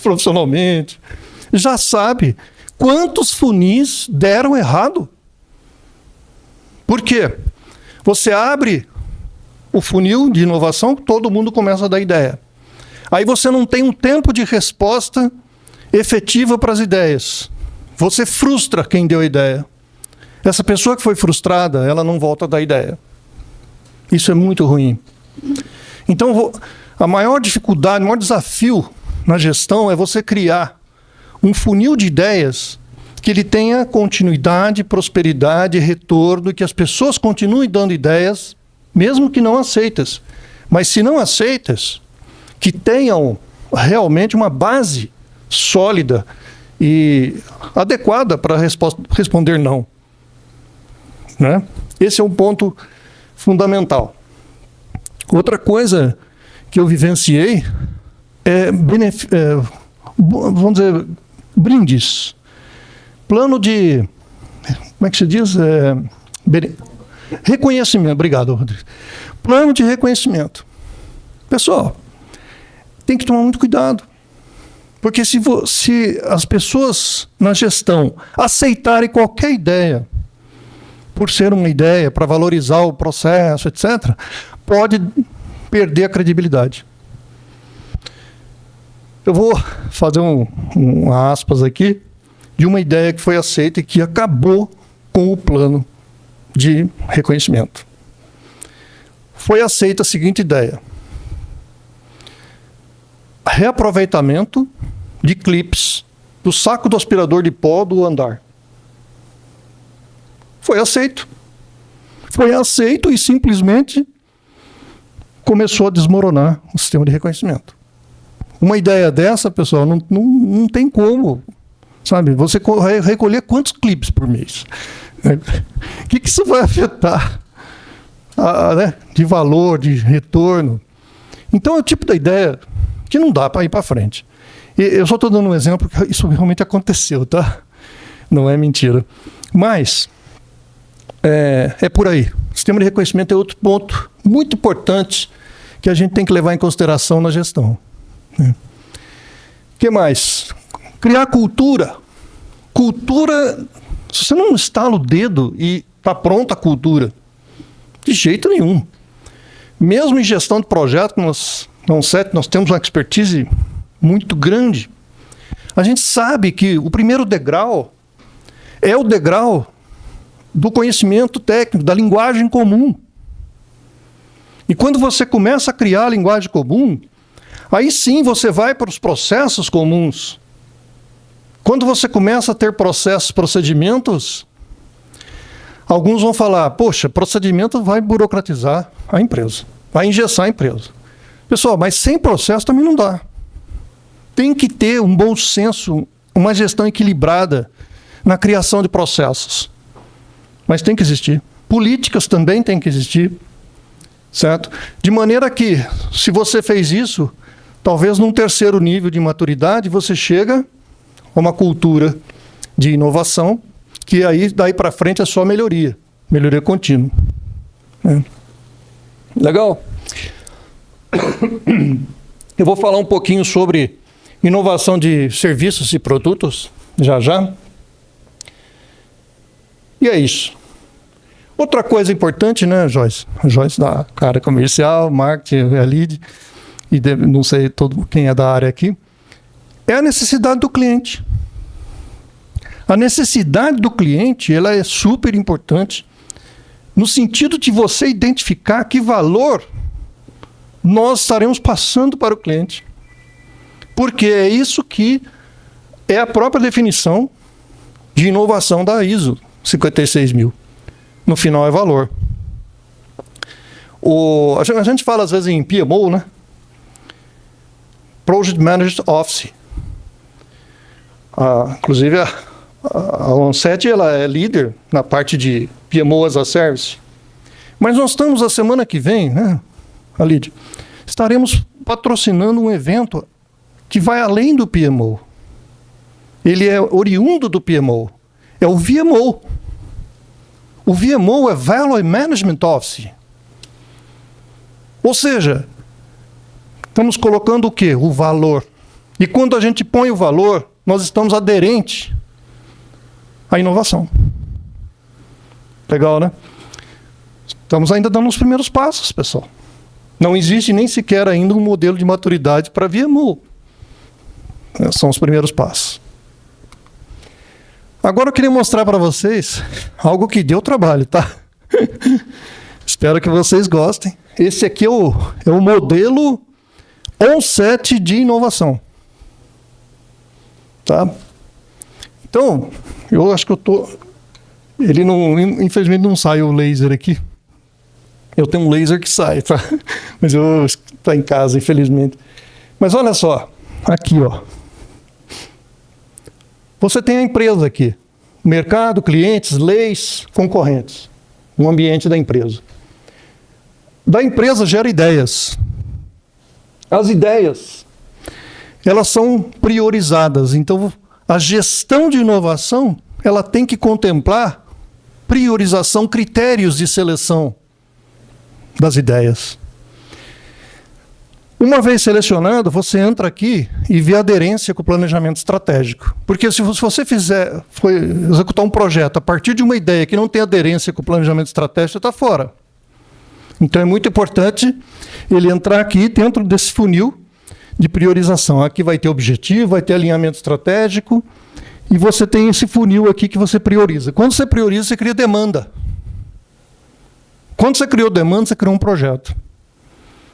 profissionalmente, já sabe quantos funis deram errado. Por quê? Você abre o funil de inovação, todo mundo começa a dar ideia. Aí você não tem um tempo de resposta efetiva para as ideias. Você frustra quem deu a ideia. Essa pessoa que foi frustrada, ela não volta a dar ideia. Isso é muito ruim. Então, a maior dificuldade, o maior desafio na gestão é você criar um funil de ideias que ele tenha continuidade, prosperidade, retorno, e que as pessoas continuem dando ideias, mesmo que não aceitas. Mas se não aceitas, que tenham realmente uma base sólida e adequada para responder não. Né? Esse é um ponto fundamental. Outra coisa que eu vivenciei é, vamos dizer, brindes. Plano de... Como é que se diz? Reconhecimento. Obrigado, Rodrigo. Plano de reconhecimento. Pessoal, tem que tomar muito cuidado. Porque se as pessoas na gestão aceitarem qualquer ideia, por ser uma ideia, para valorizar o processo, etc., pode perder a credibilidade. Eu vou fazer um aspas aqui de uma ideia que foi aceita e que acabou com o plano de reconhecimento. Foi aceita a seguinte ideia: reaproveitamento de clipes do saco do aspirador de pó do andar. Foi aceito. Foi aceito e simplesmente começou a desmoronar o sistema de reconhecimento. Uma ideia dessa, pessoal, não tem como, sabe? Você recolher quantos clipes por mês? O que isso vai afetar né? De valor, de retorno? Então é o tipo da ideia que não dá para ir para frente. E eu só estou dando um exemplo porque isso realmente aconteceu, tá? Não é mentira. Mas é por aí. O sistema de reconhecimento é outro ponto muito importante que a gente tem que levar em consideração na gestão. O que mais? Criar cultura. Cultura, se você não estala o dedo e está pronta a cultura, de jeito nenhum. Mesmo em gestão de projeto, nós temos uma expertise muito grande. A gente sabe que o primeiro degrau é o degrau do conhecimento técnico, da linguagem comum. E quando você começa a criar a linguagem comum, aí sim você vai para os processos comuns. Quando você começa a ter processos, procedimentos, alguns vão falar, poxa, procedimento vai burocratizar a empresa, vai engessar a empresa. Pessoal, mas sem processo também não dá. Tem que ter um bom senso, uma gestão equilibrada na criação de processos. Mas tem que existir. Políticas também tem que existir. Certo? De maneira que, se você fez isso, talvez num terceiro nível de maturidade, você chega a uma cultura de inovação, que aí, daí para frente, é só melhoria contínua. Legal? Eu vou falar um pouquinho sobre inovação de serviços e produtos, já. E é isso. Outra coisa importante, né, Joyce? A Joyce da área comercial, marketing, a lead, e não sei todo quem é da área aqui, é a necessidade do cliente. A necessidade do cliente, ela é super importante no sentido de você identificar que valor nós estaremos passando para o cliente. Porque é isso que é a própria definição de inovação da ISO 56000. No final é valor. A gente fala às vezes em PMO, né? Project Management Office. Inclusive a OnSet, ela é líder na parte de PMO as a Service. Mas nós estamos, a semana que vem, né, Lídia, estaremos patrocinando um evento que vai além do PMO. Ele é oriundo do PMO. É o VMO. O VMO é Value Management Office. Ou seja, estamos colocando o quê? O valor. E quando a gente põe o valor, nós estamos aderentes à inovação. Legal, né? Estamos ainda dando os primeiros passos, pessoal. Não existe nem sequer ainda um modelo de maturidade para VMO. São os primeiros passos. Agora eu queria mostrar para vocês algo que deu trabalho, tá? Espero que vocês gostem. Esse aqui é o modelo OnSet de inovação. Tá? Então, eu acho que ele não, infelizmente não sai o laser aqui. Eu tenho um laser que sai, tá? Mas eu está em casa, infelizmente. Mas olha só, aqui, ó. Você tem a empresa aqui, mercado, clientes, leis, concorrentes, o ambiente da empresa. Da empresa gera ideias. As ideias, elas são priorizadas. Então, a gestão de inovação, ela tem que contemplar priorização, critérios de seleção das ideias. Uma vez selecionado, você entra aqui e vê a aderência com o planejamento estratégico. Porque se você for executar um projeto a partir de uma ideia que não tem aderência com o planejamento estratégico, você está fora. Então é muito importante ele entrar aqui dentro desse funil de priorização. Aqui vai ter objetivo, vai ter alinhamento estratégico, e você tem esse funil aqui que você prioriza. Quando você prioriza, você cria demanda. Quando você criou demanda, você criou um projeto.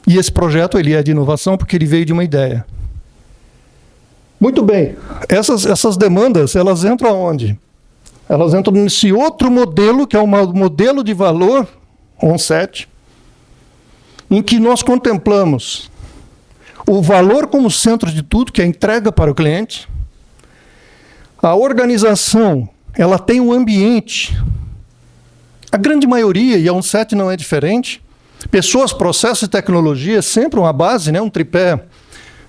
E esse projeto ele é de inovação porque ele veio de uma ideia. Muito bem. Essas demandas, elas entram aonde? Elas entram nesse outro modelo, que é o modelo de valor OnSet, em que nós contemplamos o valor como centro de tudo, que é a entrega para o cliente. A organização, ela tem um ambiente. A grande maioria, e a OnSet não é diferente, pessoas, processos e tecnologia, sempre uma base, né, um tripé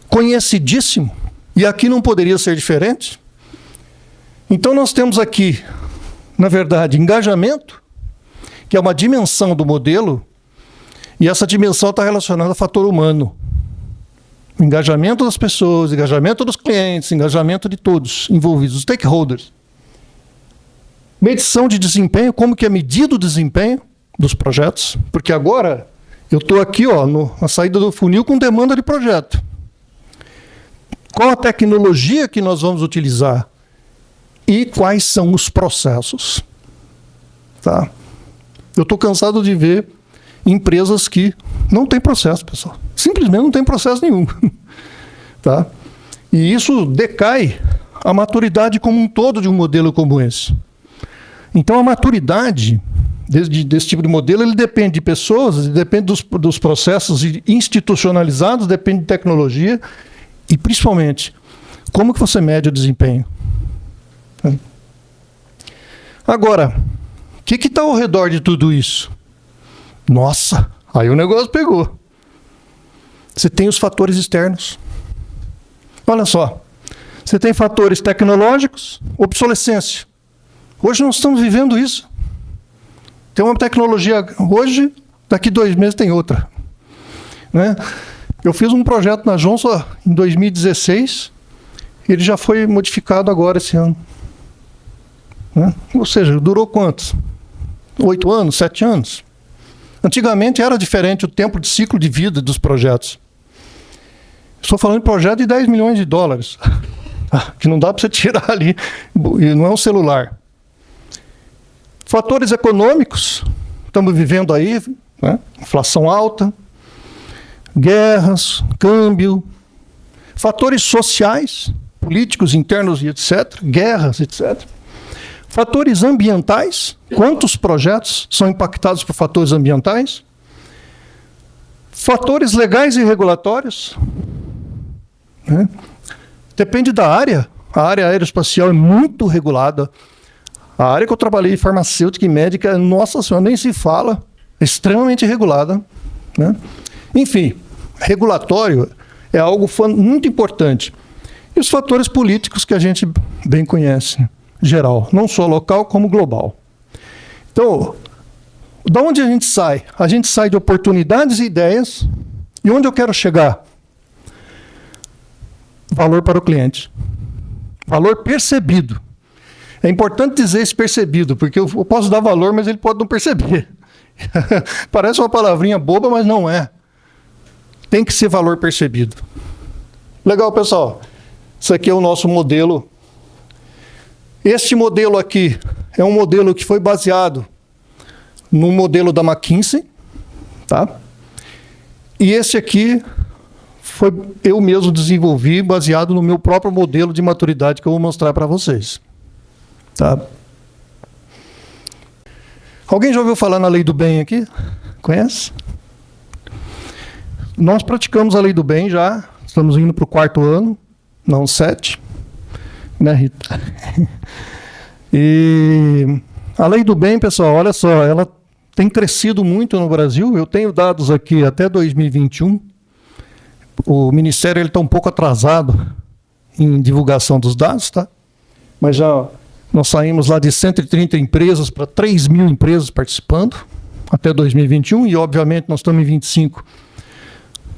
conhecidíssimo, e aqui não poderia ser diferente. Então nós temos aqui, na verdade, engajamento, que é uma dimensão do modelo, e essa dimensão está relacionada ao fator humano. Engajamento das pessoas, engajamento dos clientes, engajamento de todos envolvidos, os stakeholders. Medição de desempenho, como que é medido o desempenho dos projetos, porque agora eu estou aqui, ó, na saída do funil com demanda de projeto. Qual a tecnologia que nós vamos utilizar? E quais são os processos? Tá? Eu estou cansado de ver empresas que não têm processo, pessoal. Simplesmente não tem processo nenhum. Tá? E isso decai a maturidade como um todo de um modelo como esse. Então a maturidade desse tipo de modelo, ele depende de pessoas, depende dos processos institucionalizados, depende de tecnologia e, principalmente, como que você mede o desempenho. Agora, o que está ao redor de tudo isso? Nossa, aí o negócio pegou. Você tem os fatores externos. Olha só, você tem fatores tecnológicos, obsolescência. Hoje nós estamos vivendo isso. Tem uma tecnologia hoje, daqui 2 meses tem outra. Né? Eu fiz um projeto na Johnson em 2016, ele já foi modificado agora esse ano. Né? Ou seja, durou quantos? 8 anos, 7 anos. Antigamente era diferente o tempo de ciclo de vida dos projetos. Estou falando de projeto de 10 milhões de dólares, que não dá para você tirar ali, e não é um celular. Fatores econômicos, estamos vivendo aí, né? Inflação alta, guerras, câmbio, fatores sociais, políticos internos e etc., guerras, etc. Fatores ambientais, quantos projetos são impactados por fatores ambientais? Fatores legais e regulatórios, né? Depende da área. A área aeroespacial é muito regulada. A área que eu trabalhei, farmacêutica e médica, nossa senhora, nem se fala, é extremamente regulada, né? Enfim, regulatório é algo muito importante. E os fatores políticos que a gente bem conhece, geral, não só local como global. Então, da onde a gente sai? A gente sai de oportunidades e ideias. E onde eu quero chegar? Valor para o cliente. Valor percebido. É importante dizer esse percebido, porque eu posso dar valor, mas ele pode não perceber. Parece uma palavrinha boba, mas não é. Tem que ser valor percebido. Legal, pessoal. Isso aqui é o nosso modelo. Este modelo aqui é um modelo que foi baseado no modelo da McKinsey, tá? E esse aqui foi eu mesmo desenvolvi baseado no meu próprio modelo de maturidade que eu vou mostrar para vocês. Tá? Alguém já ouviu falar na lei do bem aqui? Conhece? Nós praticamos a lei do bem já, estamos indo para o 4º ano, não 7, né, Rita? E a lei do bem, pessoal, olha só, ela tem crescido muito no Brasil. Eu tenho dados aqui até 2021. O Ministério está um pouco atrasado em divulgação dos dados, tá? Mas já nós saímos lá de 130 empresas para 3 mil empresas participando até 2021 e, obviamente, nós estamos em 25,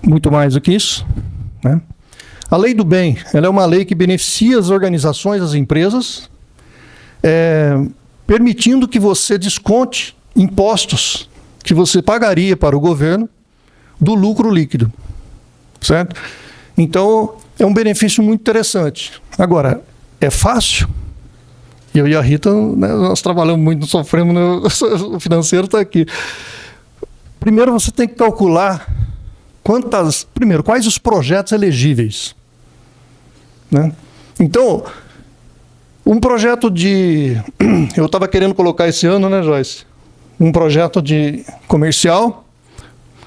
muito mais do que isso, né? A lei do bem, ela é uma lei que beneficia as organizações, as empresas, permitindo que você desconte impostos que você pagaria para o governo do lucro líquido, certo? Então, é um benefício muito interessante. Agora, é fácil? Eu e a Rita, né, nós trabalhamos muito, sofremos, né, o financeiro está aqui. Primeiro, você tem que calcular quais os projetos elegíveis, né? Então, um projeto eu estava querendo colocar esse ano, né, Joyce? Um projeto de comercial.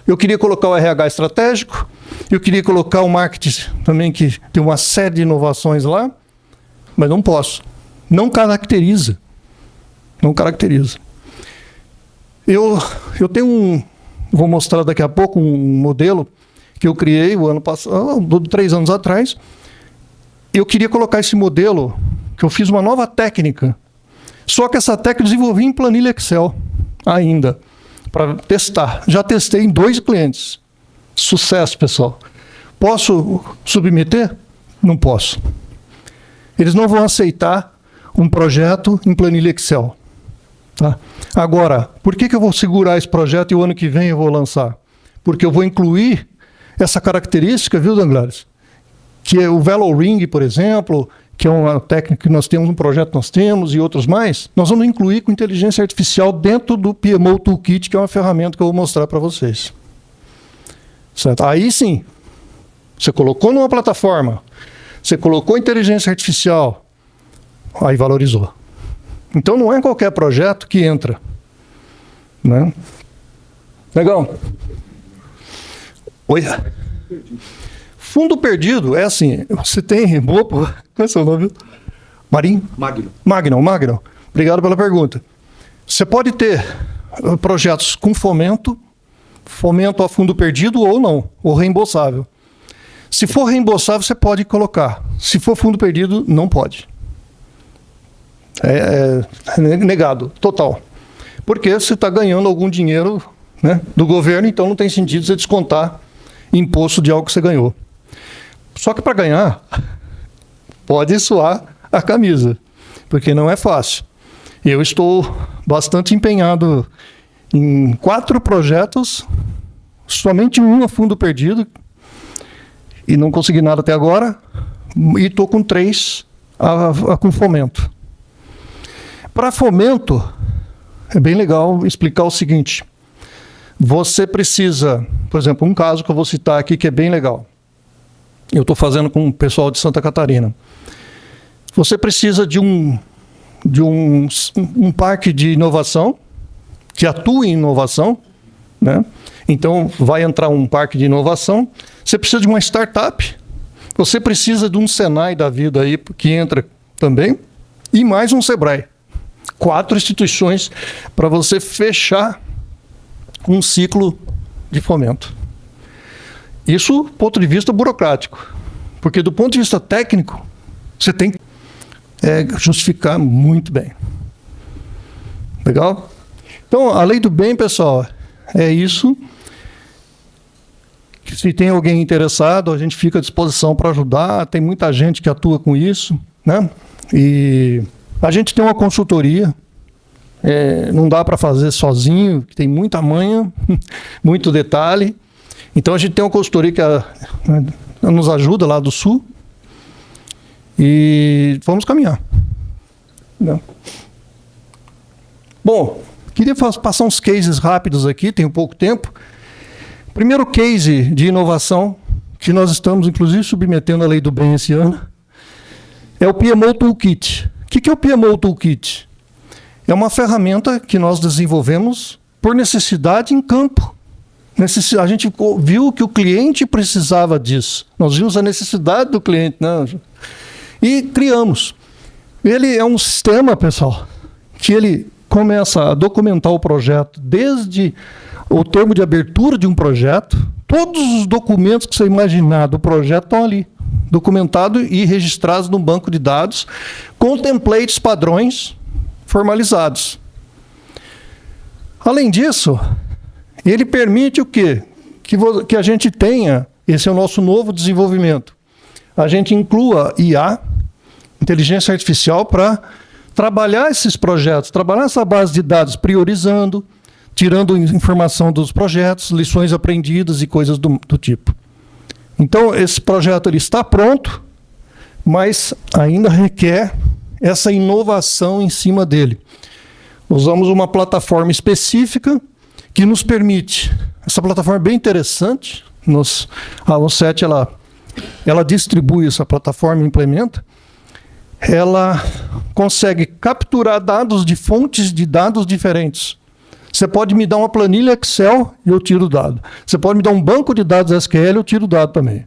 Eu queria colocar o RH estratégico. Eu queria colocar o marketing também, que tem uma série de inovações lá. Mas não posso. Não caracteriza. Não caracteriza. Eu tenho vou mostrar daqui a pouco um modelo que eu criei o ano passado, 3 anos atrás. Eu queria colocar esse modelo, que eu fiz uma nova técnica. Só que essa técnica eu desenvolvi em planilha Excel ainda, para testar. Já testei em 2 clientes. Sucesso, pessoal. Posso submeter? Não posso. Eles não vão aceitar um projeto em planilha Excel. Tá? Agora, por que eu vou segurar esse projeto e o ano que vem eu vou lançar? Porque eu vou incluir essa característica, viu, Danglares? Que é o Velo Ring, por exemplo, que é uma técnica que nós temos, um projeto que nós temos e outros mais, nós vamos incluir com inteligência artificial dentro do PMO Toolkit, que é uma ferramenta que eu vou mostrar para vocês. Certo? Aí sim, você colocou numa plataforma, você colocou inteligência artificial, aí valorizou. Então não é qualquer projeto que entra, né? Legal? Oi. Fundo perdido é assim, você tem... Boa, qual é o seu nome? Marinho? Magno. Obrigado pela pergunta. Você pode ter projetos com fomento a fundo perdido ou não, ou reembolsável. Se for reembolsável, você pode colocar. Se for fundo perdido, não pode. É negado, total. Porque você está ganhando algum dinheiro, né, do governo, então não tem sentido você descontar imposto de algo que você ganhou. Só que para ganhar, pode suar a camisa, porque não é fácil. Eu estou bastante empenhado em 4 projetos, somente um a fundo perdido, e não consegui nada até agora, e estou com 3 com fomento. Para fomento, é bem legal explicar o seguinte: você precisa, por exemplo, um caso que eu vou citar aqui que é bem legal. Eu estou fazendo com o pessoal de Santa Catarina. Você precisa de um parque de inovação, que atua em inovação, né? Então, vai entrar um parque de inovação. Você precisa de uma startup. Você precisa de um Senai da vida aí, que entra também. E mais um Sebrae. 4 instituições para você fechar um ciclo de fomento. Isso do ponto de vista burocrático. Porque do ponto de vista técnico, você tem que justificar muito bem. Legal? Então, a lei do bem, pessoal, é isso. Se tem alguém interessado, a gente fica à disposição para ajudar. Tem muita gente que atua com isso, né? E a gente tem uma consultoria. Não dá para fazer sozinho, tem muita manha, muito detalhe. Então, a gente tem uma consultoria que nos ajuda lá do Sul. E vamos caminhar. Não. Bom, queria passar uns cases rápidos aqui, tenho pouco tempo. Primeiro case de inovação, que nós estamos, inclusive, submetendo à Lei do Bem esse ano, é o PMO Toolkit. O que é o PMO Toolkit? É uma ferramenta que nós desenvolvemos por necessidade em campo. A gente viu que o cliente precisava disso. Nós vimos a necessidade do cliente, né? E criamos. Ele é um sistema, pessoal, que ele começa a documentar o projeto desde o termo de abertura de um projeto. Todos os documentos que você imaginar do projeto estão ali, documentados e registrados no banco de dados, com templates padrões formalizados. Além disso, ele permite o quê? Que a gente tenha, esse é o nosso novo desenvolvimento, a gente inclua IA, inteligência artificial, para trabalhar esses projetos, trabalhar essa base de dados, priorizando, tirando informação dos projetos, lições aprendidas e coisas do tipo. Então, esse projeto ele está pronto, mas ainda requer essa inovação em cima dele. Usamos uma plataforma específica que nos permite, essa plataforma é bem interessante, a OSET ela distribui essa plataforma e implementa. Ela consegue capturar dados de fontes de dados diferentes. Você pode me dar uma planilha Excel e eu tiro o dado. Você pode me dar um banco de dados SQL e eu tiro o dado também.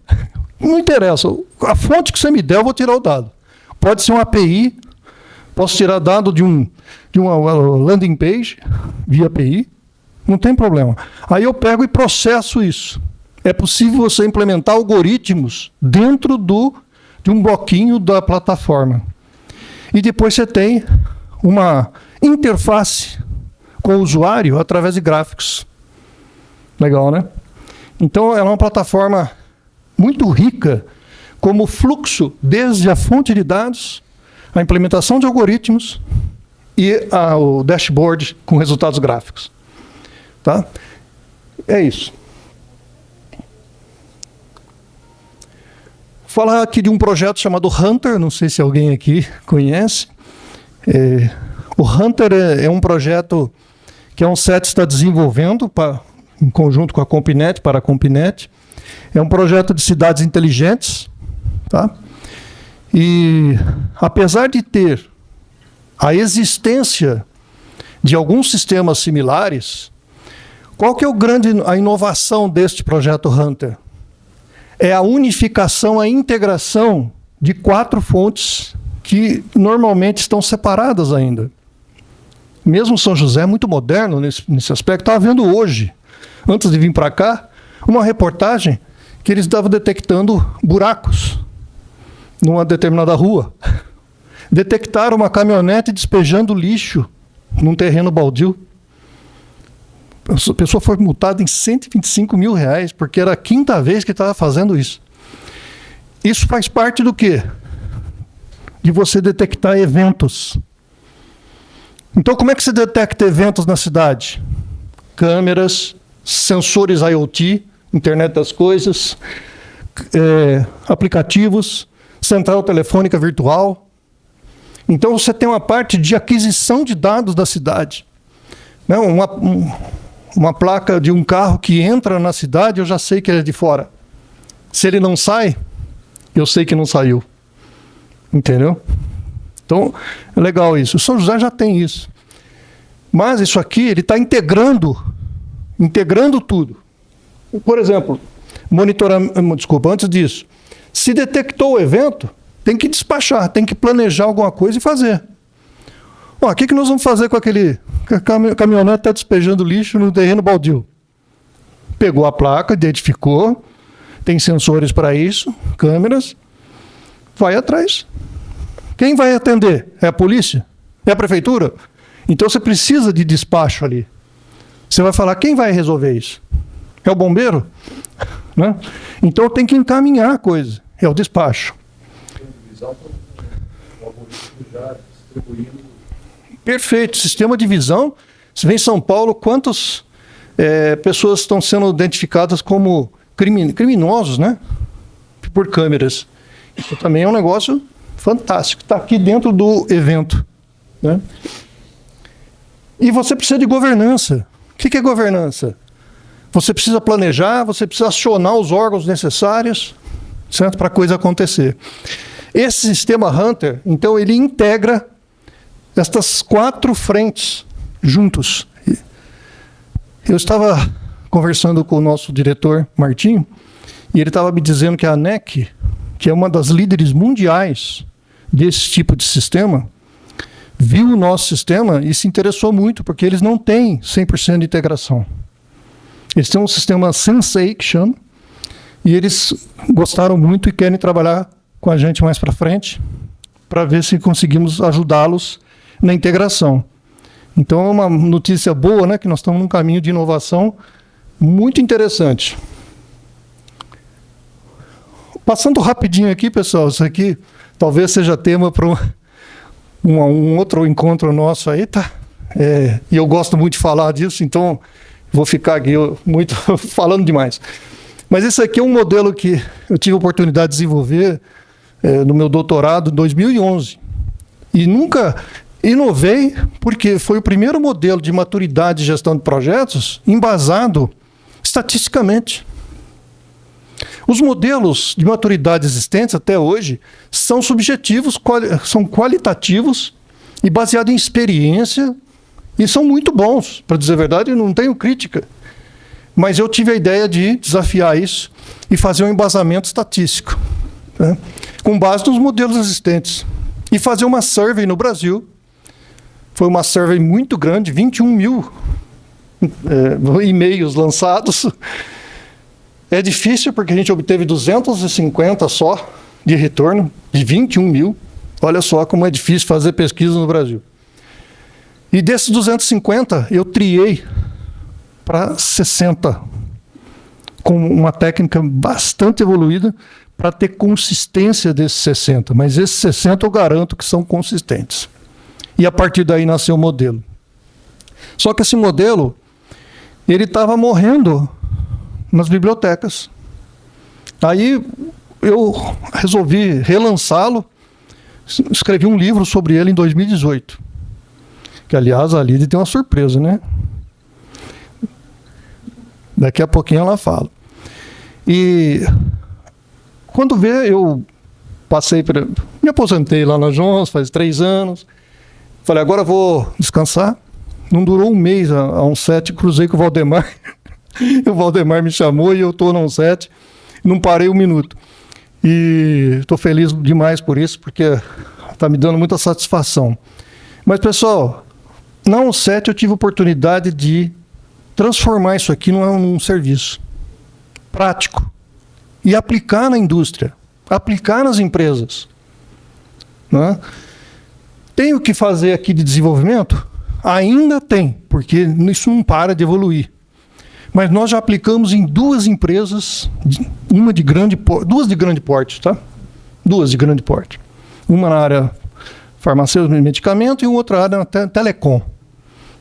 Não interessa. A fonte que você me der, eu vou tirar o dado. Pode ser uma API, posso tirar dado de uma landing page via API, não tem problema. Aí eu pego e processo isso. É possível você implementar algoritmos dentro de um bloquinho da plataforma. E depois você tem uma interface com o usuário através de gráficos. Legal, né? Então, ela é uma plataforma muito rica, como fluxo, desde a fonte de dados, a implementação de algoritmos e o dashboard com resultados gráficos. Tá? É isso. Vou falar aqui de um projeto chamado Hunter, não sei se alguém aqui conhece. O Hunter é um projeto que a ONCET está desenvolvendo em conjunto com a Compinet, para a Compinet. É um projeto de cidades inteligentes. Tá? E apesar de ter a existência de alguns sistemas similares, qual que é a inovação deste projeto Hunter? É a unificação, a integração de 4 fontes que normalmente estão separadas ainda. Mesmo São José é muito moderno nesse aspecto. Estava vendo hoje, antes de vir para cá, uma reportagem que eles estavam detectando buracos numa determinada rua. Detectaram uma caminhonete despejando lixo num terreno baldio. A pessoa foi multada em R$125 mil, porque era a 5ª vez que estava fazendo isso. Isso faz parte do quê? De você detectar eventos. Então, como é que se detecta eventos na cidade? Câmeras, sensores IoT, internet das coisas, aplicativos, central telefônica virtual. Então, você tem uma parte de aquisição de dados da cidade. Não, uma placa de um carro que entra na cidade, eu já sei que ele é de fora. Se ele não sai, eu sei que não saiu. Entendeu? Então, é legal isso. O São José já tem isso. Mas isso aqui, ele está integrando tudo. Por exemplo, antes disso, se detectou o evento, tem que despachar, tem que planejar alguma coisa e fazer. O que nós vamos fazer com aquele caminhonete está despejando lixo no terreno baldio? Pegou a placa, identificou, tem sensores para isso, câmeras, vai atrás. Quem vai atender? É a polícia? É a prefeitura? Então você precisa de despacho ali. Você vai falar, quem vai resolver isso? É o bombeiro? Né? Então tem que encaminhar a coisa. É o despacho. Perfeito. Sistema de visão. Você vê em São Paulo, quantas pessoas estão sendo identificadas como criminosos, né? Por câmeras. Isso também é um negócio fantástico. Está aqui dentro do evento. Né? E você precisa de governança. O que é governança? Você precisa planejar, você precisa acionar os órgãos necessários, certo? Para a coisa acontecer. Esse sistema Hunter, então, ele integra estas 4 frentes juntos. Eu estava conversando com o nosso diretor, Martinho, e ele estava me dizendo que a ANEC, que é uma das líderes mundiais desse tipo de sistema, viu o nosso sistema e se interessou muito, porque eles não têm 100% de integração. Eles têm um sistema Sensei, que chama, e eles gostaram muito e querem trabalhar com a gente mais para frente, para ver se conseguimos ajudá-los na integração. Então é uma notícia boa, né, que nós estamos num caminho de inovação muito interessante. Passando rapidinho aqui, pessoal, isso aqui talvez seja tema para um outro encontro nosso aí, tá? E eu gosto muito de falar disso, então vou ficar aqui muito falando demais. Mas esse aqui é um modelo que eu tive a oportunidade de desenvolver no meu doutorado em 2011. E nunca inovei, porque foi o primeiro modelo de maturidade de gestão de projetos embasado estatisticamente. Os modelos de maturidade existentes até hoje são subjetivos, são qualitativos e baseados em experiência, e são muito bons, para dizer a verdade, eu não tenho crítica. Mas eu tive a ideia de desafiar isso e fazer um embasamento estatístico, né, com base nos modelos existentes. E fazer uma survey no Brasil. Foi uma survey muito grande, 21 mil e-mails lançados. É difícil porque a gente obteve 250 só de retorno, de 21 mil. Olha só como é difícil fazer pesquisa no Brasil. E desses 250, eu triei para 60, com uma técnica bastante evoluída para ter consistência desses 60. Mas esses 60 eu garanto que são consistentes. E a partir daí nasceu o modelo. Só que esse modelo, ele estava morrendo nas bibliotecas. Aí eu resolvi relançá-lo, escrevi um livro sobre ele em 2018. Que, aliás, a Lídia tem uma surpresa, né? Daqui a pouquinho ela fala. E quando vê, eu me aposentei lá na Jones faz 3 anos. Falei, agora eu vou descansar. Não durou um mês, a 17, cruzei com o Valdemar. O Valdemar me chamou e eu estou na 17. Não parei um minuto. E estou feliz demais por isso, porque está me dando muita satisfação. Mas, pessoal, na 17 eu tive a oportunidade de transformar isso aqui num serviço prático e aplicar na indústria, aplicar nas empresas. Né? Tem o que fazer aqui de desenvolvimento? Ainda tem, porque isso não para de evoluir. Mas nós já aplicamos em 2 empresas, duas de grande porte, tá? 2 de grande porte. Uma na área farmacêutico e medicamento, e uma outra área na telecom.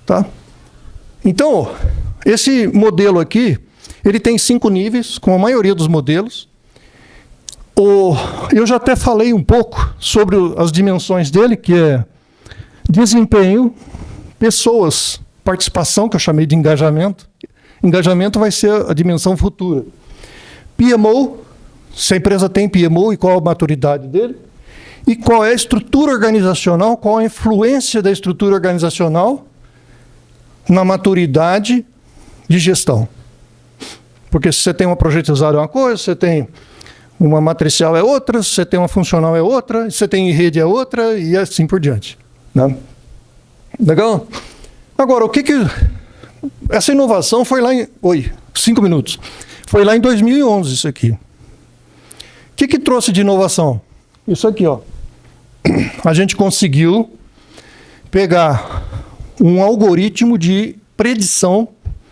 Tá? Então, esse modelo aqui, ele tem 5 níveis, como a maioria dos modelos. Eu já até falei um pouco sobre as dimensões dele, que é desempenho, pessoas, participação, que eu chamei de engajamento. Engajamento vai ser a dimensão futura. PMO, se a empresa tem PMO e qual a maturidade dele. E qual é a estrutura organizacional, qual a influência da estrutura organizacional na maturidade de gestão. Porque se você tem uma projetizada é uma coisa, você tem uma matricial é outra, se você tem uma funcional é outra, se você tem rede é outra, e assim por diante. Né? Legal? Agora, essa inovação foi lá em... 5 minutos. Foi lá em 2011 isso aqui. O que trouxe de inovação? Isso aqui, ó. A gente conseguiu pegar um algoritmo de predição.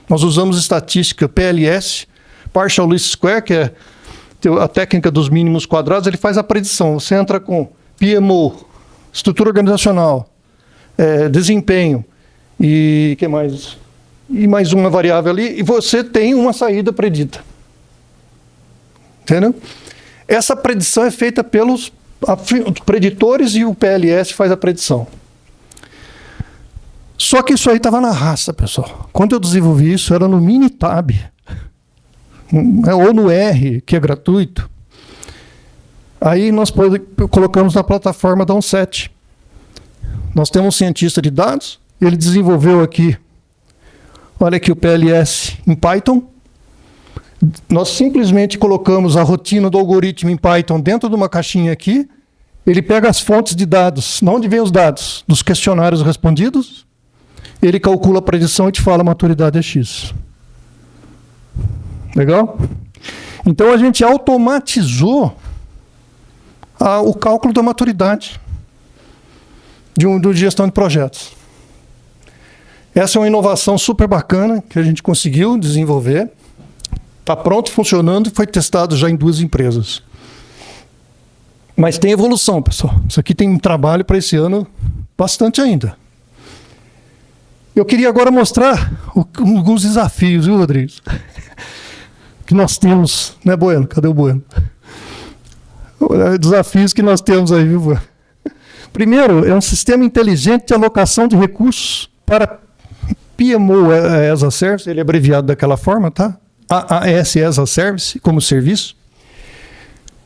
Nós usamos estatística PLS, Partial Least Square, que é a técnica dos mínimos quadrados. Ele faz a predição. Você entra com PMO, estrutura organizacional, desempenho e que mais? E mais uma variável ali, e você tem uma saída predita. Entendeu? Essa predição é feita pelos preditores e o PLS faz a predição. Só que isso aí estava na raça, pessoal. Quando eu desenvolvi isso, era no Minitab, ou no R, que é gratuito. Aí nós colocamos na plataforma da OnSet. Nós temos um cientista de dados, ele desenvolveu aqui, olha aqui o PLS em Python. Nós simplesmente colocamos a rotina do algoritmo em Python dentro de uma caixinha aqui. Ele pega as fontes de dados, de onde vêm os dados? Dos questionários respondidos. Ele calcula a predição e te fala a maturidade é X. Legal? Então a gente automatizou o cálculo da maturidade de gestão de projetos. Essa é uma inovação super bacana que a gente conseguiu desenvolver. Está pronto, funcionando, foi testado já em 2 empresas. Mas tem evolução, pessoal. Isso aqui tem um trabalho para esse ano bastante ainda. Eu queria agora mostrar alguns desafios, viu, Rodrigues? Que nós temos, né, Bueno? Cadê o Bueno? Desafios que nós temos aí, viu, Bueno? Primeiro, é um sistema inteligente de alocação de recursos para PMO as a Service, ele é abreviado daquela forma, tá? AAS as a Service, como serviço.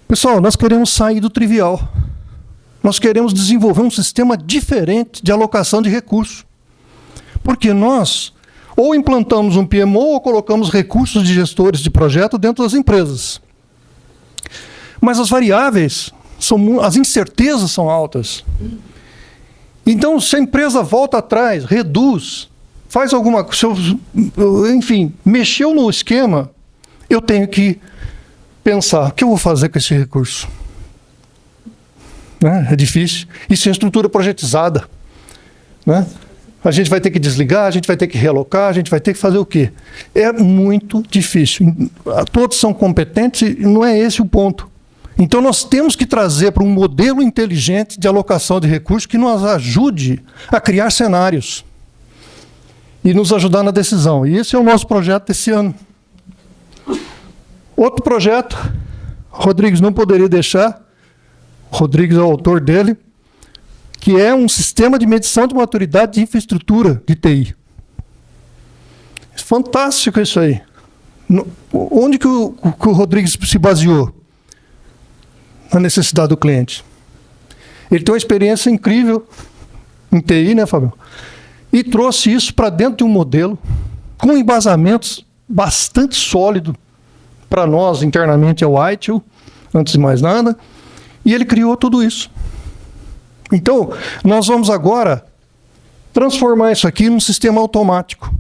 Pessoal, nós queremos sair do trivial. Nós queremos desenvolver um sistema diferente de alocação de recursos. Porque nós ou implantamos um PMO ou colocamos recursos de gestores de projeto dentro das empresas. Mas as variáveis, as incertezas são altas. Então, se a empresa volta atrás, reduz, faz alguma coisa, enfim, mexeu no esquema, eu tenho que pensar, o que eu vou fazer com esse recurso? Né? É difícil. Isso é estrutura projetizada. Né? A gente vai ter que desligar, a gente vai ter que realocar, a gente vai ter que fazer o quê? É muito difícil. Todos são competentes e não é esse o ponto. Então nós temos que trazer para um modelo inteligente de alocação de recursos que nos ajude a criar cenários e nos ajudar na decisão. E esse é o nosso projeto desse ano. Outro projeto, Rodrigues não poderia deixar, Rodrigues é o autor dele, que é um sistema de medição de maturidade de infraestrutura de TI. Fantástico isso aí. Onde que o Rodrigues se baseou? Na necessidade do cliente. Ele tem uma experiência incrível em TI, né, Fábio? E trouxe isso para dentro de um modelo com embasamentos bastante sólido para nós, internamente, é o ITIL, antes de mais nada, e ele criou tudo isso. Então, nós vamos agora transformar isso aqui num sistema automático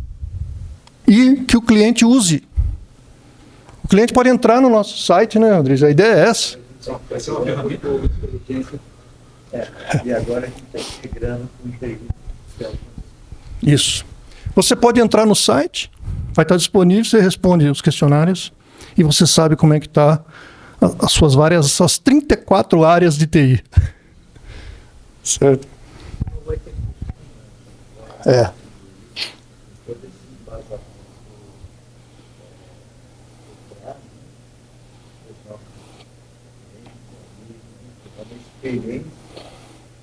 e que o cliente use. O cliente pode entrar no nosso site, né, Andrés? A ideia é essa. Vai ser uma ferramenta de inteligência. E agora a gente está integrando com inteligência artificial. Isso. Você pode entrar no site, vai estar disponível, você responde os questionários e você sabe como é que está as suas 34 áreas de TI. Certo? É. Todo esse embasamento é uma experiência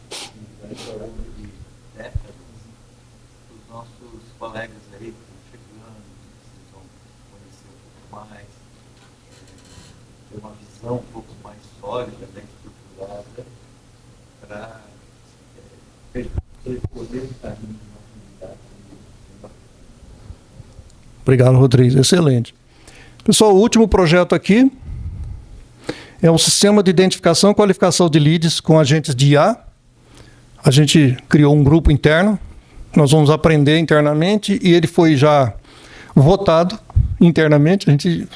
que vai ao longo de décadas, os nossos colegas aí que estão chegando, vocês vão conhecer um pouco mais, ter uma visão um pouco mais sólida, bem estruturada, para percorrer o caminho de uma comunidade. Obrigado, Rodrigo. Excelente. Pessoal, o último projeto aqui é um sistema de identificação e qualificação de leads com agentes de IA. A gente criou um grupo interno, nós vamos aprender internamente e ele foi já votado internamente.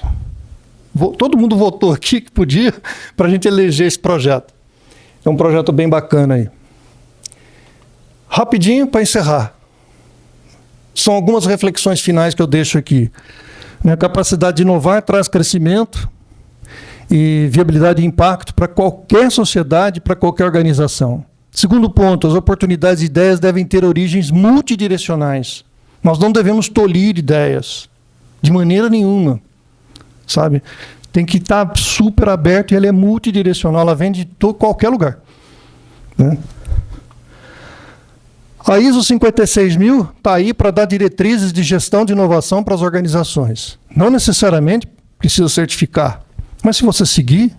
Todo mundo votou aqui que podia para a gente eleger esse projeto. É um projeto bem bacana aí. Rapidinho para encerrar. São algumas reflexões finais que eu deixo aqui. A capacidade de inovar traz crescimento e viabilidade e impacto para qualquer sociedade, para qualquer organização. Segundo ponto, as oportunidades e ideias devem ter origens multidirecionais. Nós não devemos tolir ideias, de maneira nenhuma, sabe? Tem que estar super aberto e ela é multidirecional, ela vem de qualquer lugar, né? A ISO 56000 está aí para dar diretrizes de gestão de inovação para as organizações. Não necessariamente precisa certificar, mas se você seguir,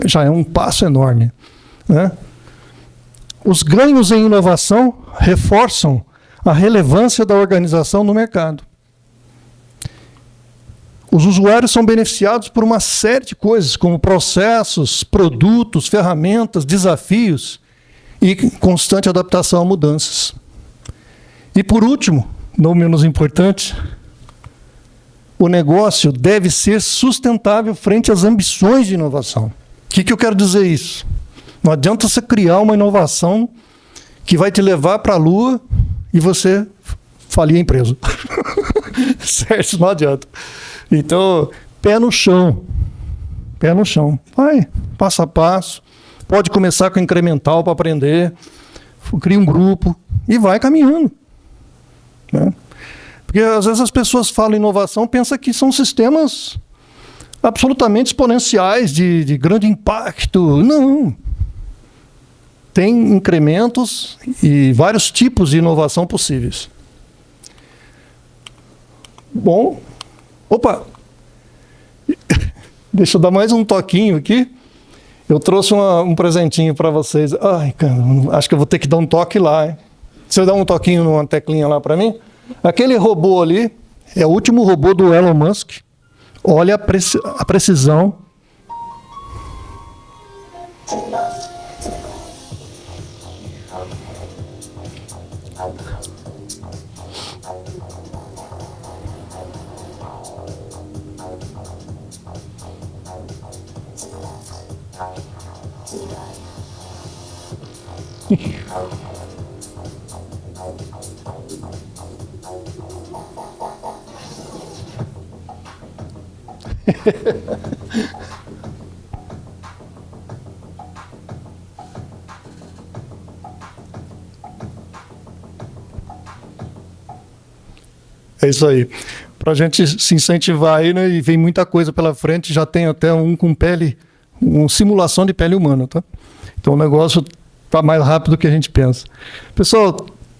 já é um passo enorme, né? Os ganhos em inovação reforçam a relevância da organização no mercado. Os usuários são beneficiados por uma série de coisas, como processos, produtos, ferramentas, desafios e constante adaptação a mudanças. E por último, não menos importante, o negócio deve ser sustentável frente às ambições de inovação. O que eu quero dizer isso? Não adianta você criar uma inovação que vai te levar para a Lua e você falir a empresa. Certo? Não adianta. Então, pé no chão. Pé no chão. Vai, passo a passo. Pode começar com incremental para aprender. Cria um grupo e vai caminhando, né? Porque às vezes as pessoas falam inovação, pensam que são sistemas absolutamente exponenciais, de grande impacto. Não. Tem incrementos e vários tipos de inovação possíveis. Bom, opa! Deixa eu dar mais um toquinho aqui. Eu trouxe um presentinho para vocês. Ai, cara, acho que eu vou ter que dar um toque lá, hein? Você dá um toquinho numa teclinha lá para mim? Aquele robô ali é o último robô do Elon Musk. Olha a precisão. É isso aí. Para a gente se incentivar aí, né? E vem muita coisa pela frente, já tem até um com pele, uma simulação de pele humana, tá? Então o negócio está mais rápido do que a gente pensa. Pessoal,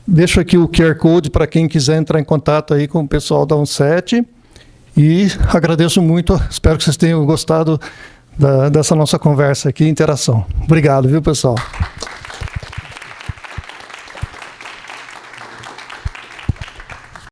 deixo aqui o QR Code para quem quiser entrar em contato aí com o pessoal da OnSet. E agradeço muito, espero que vocês tenham gostado dessa nossa conversa aqui, interação. Obrigado, viu, pessoal?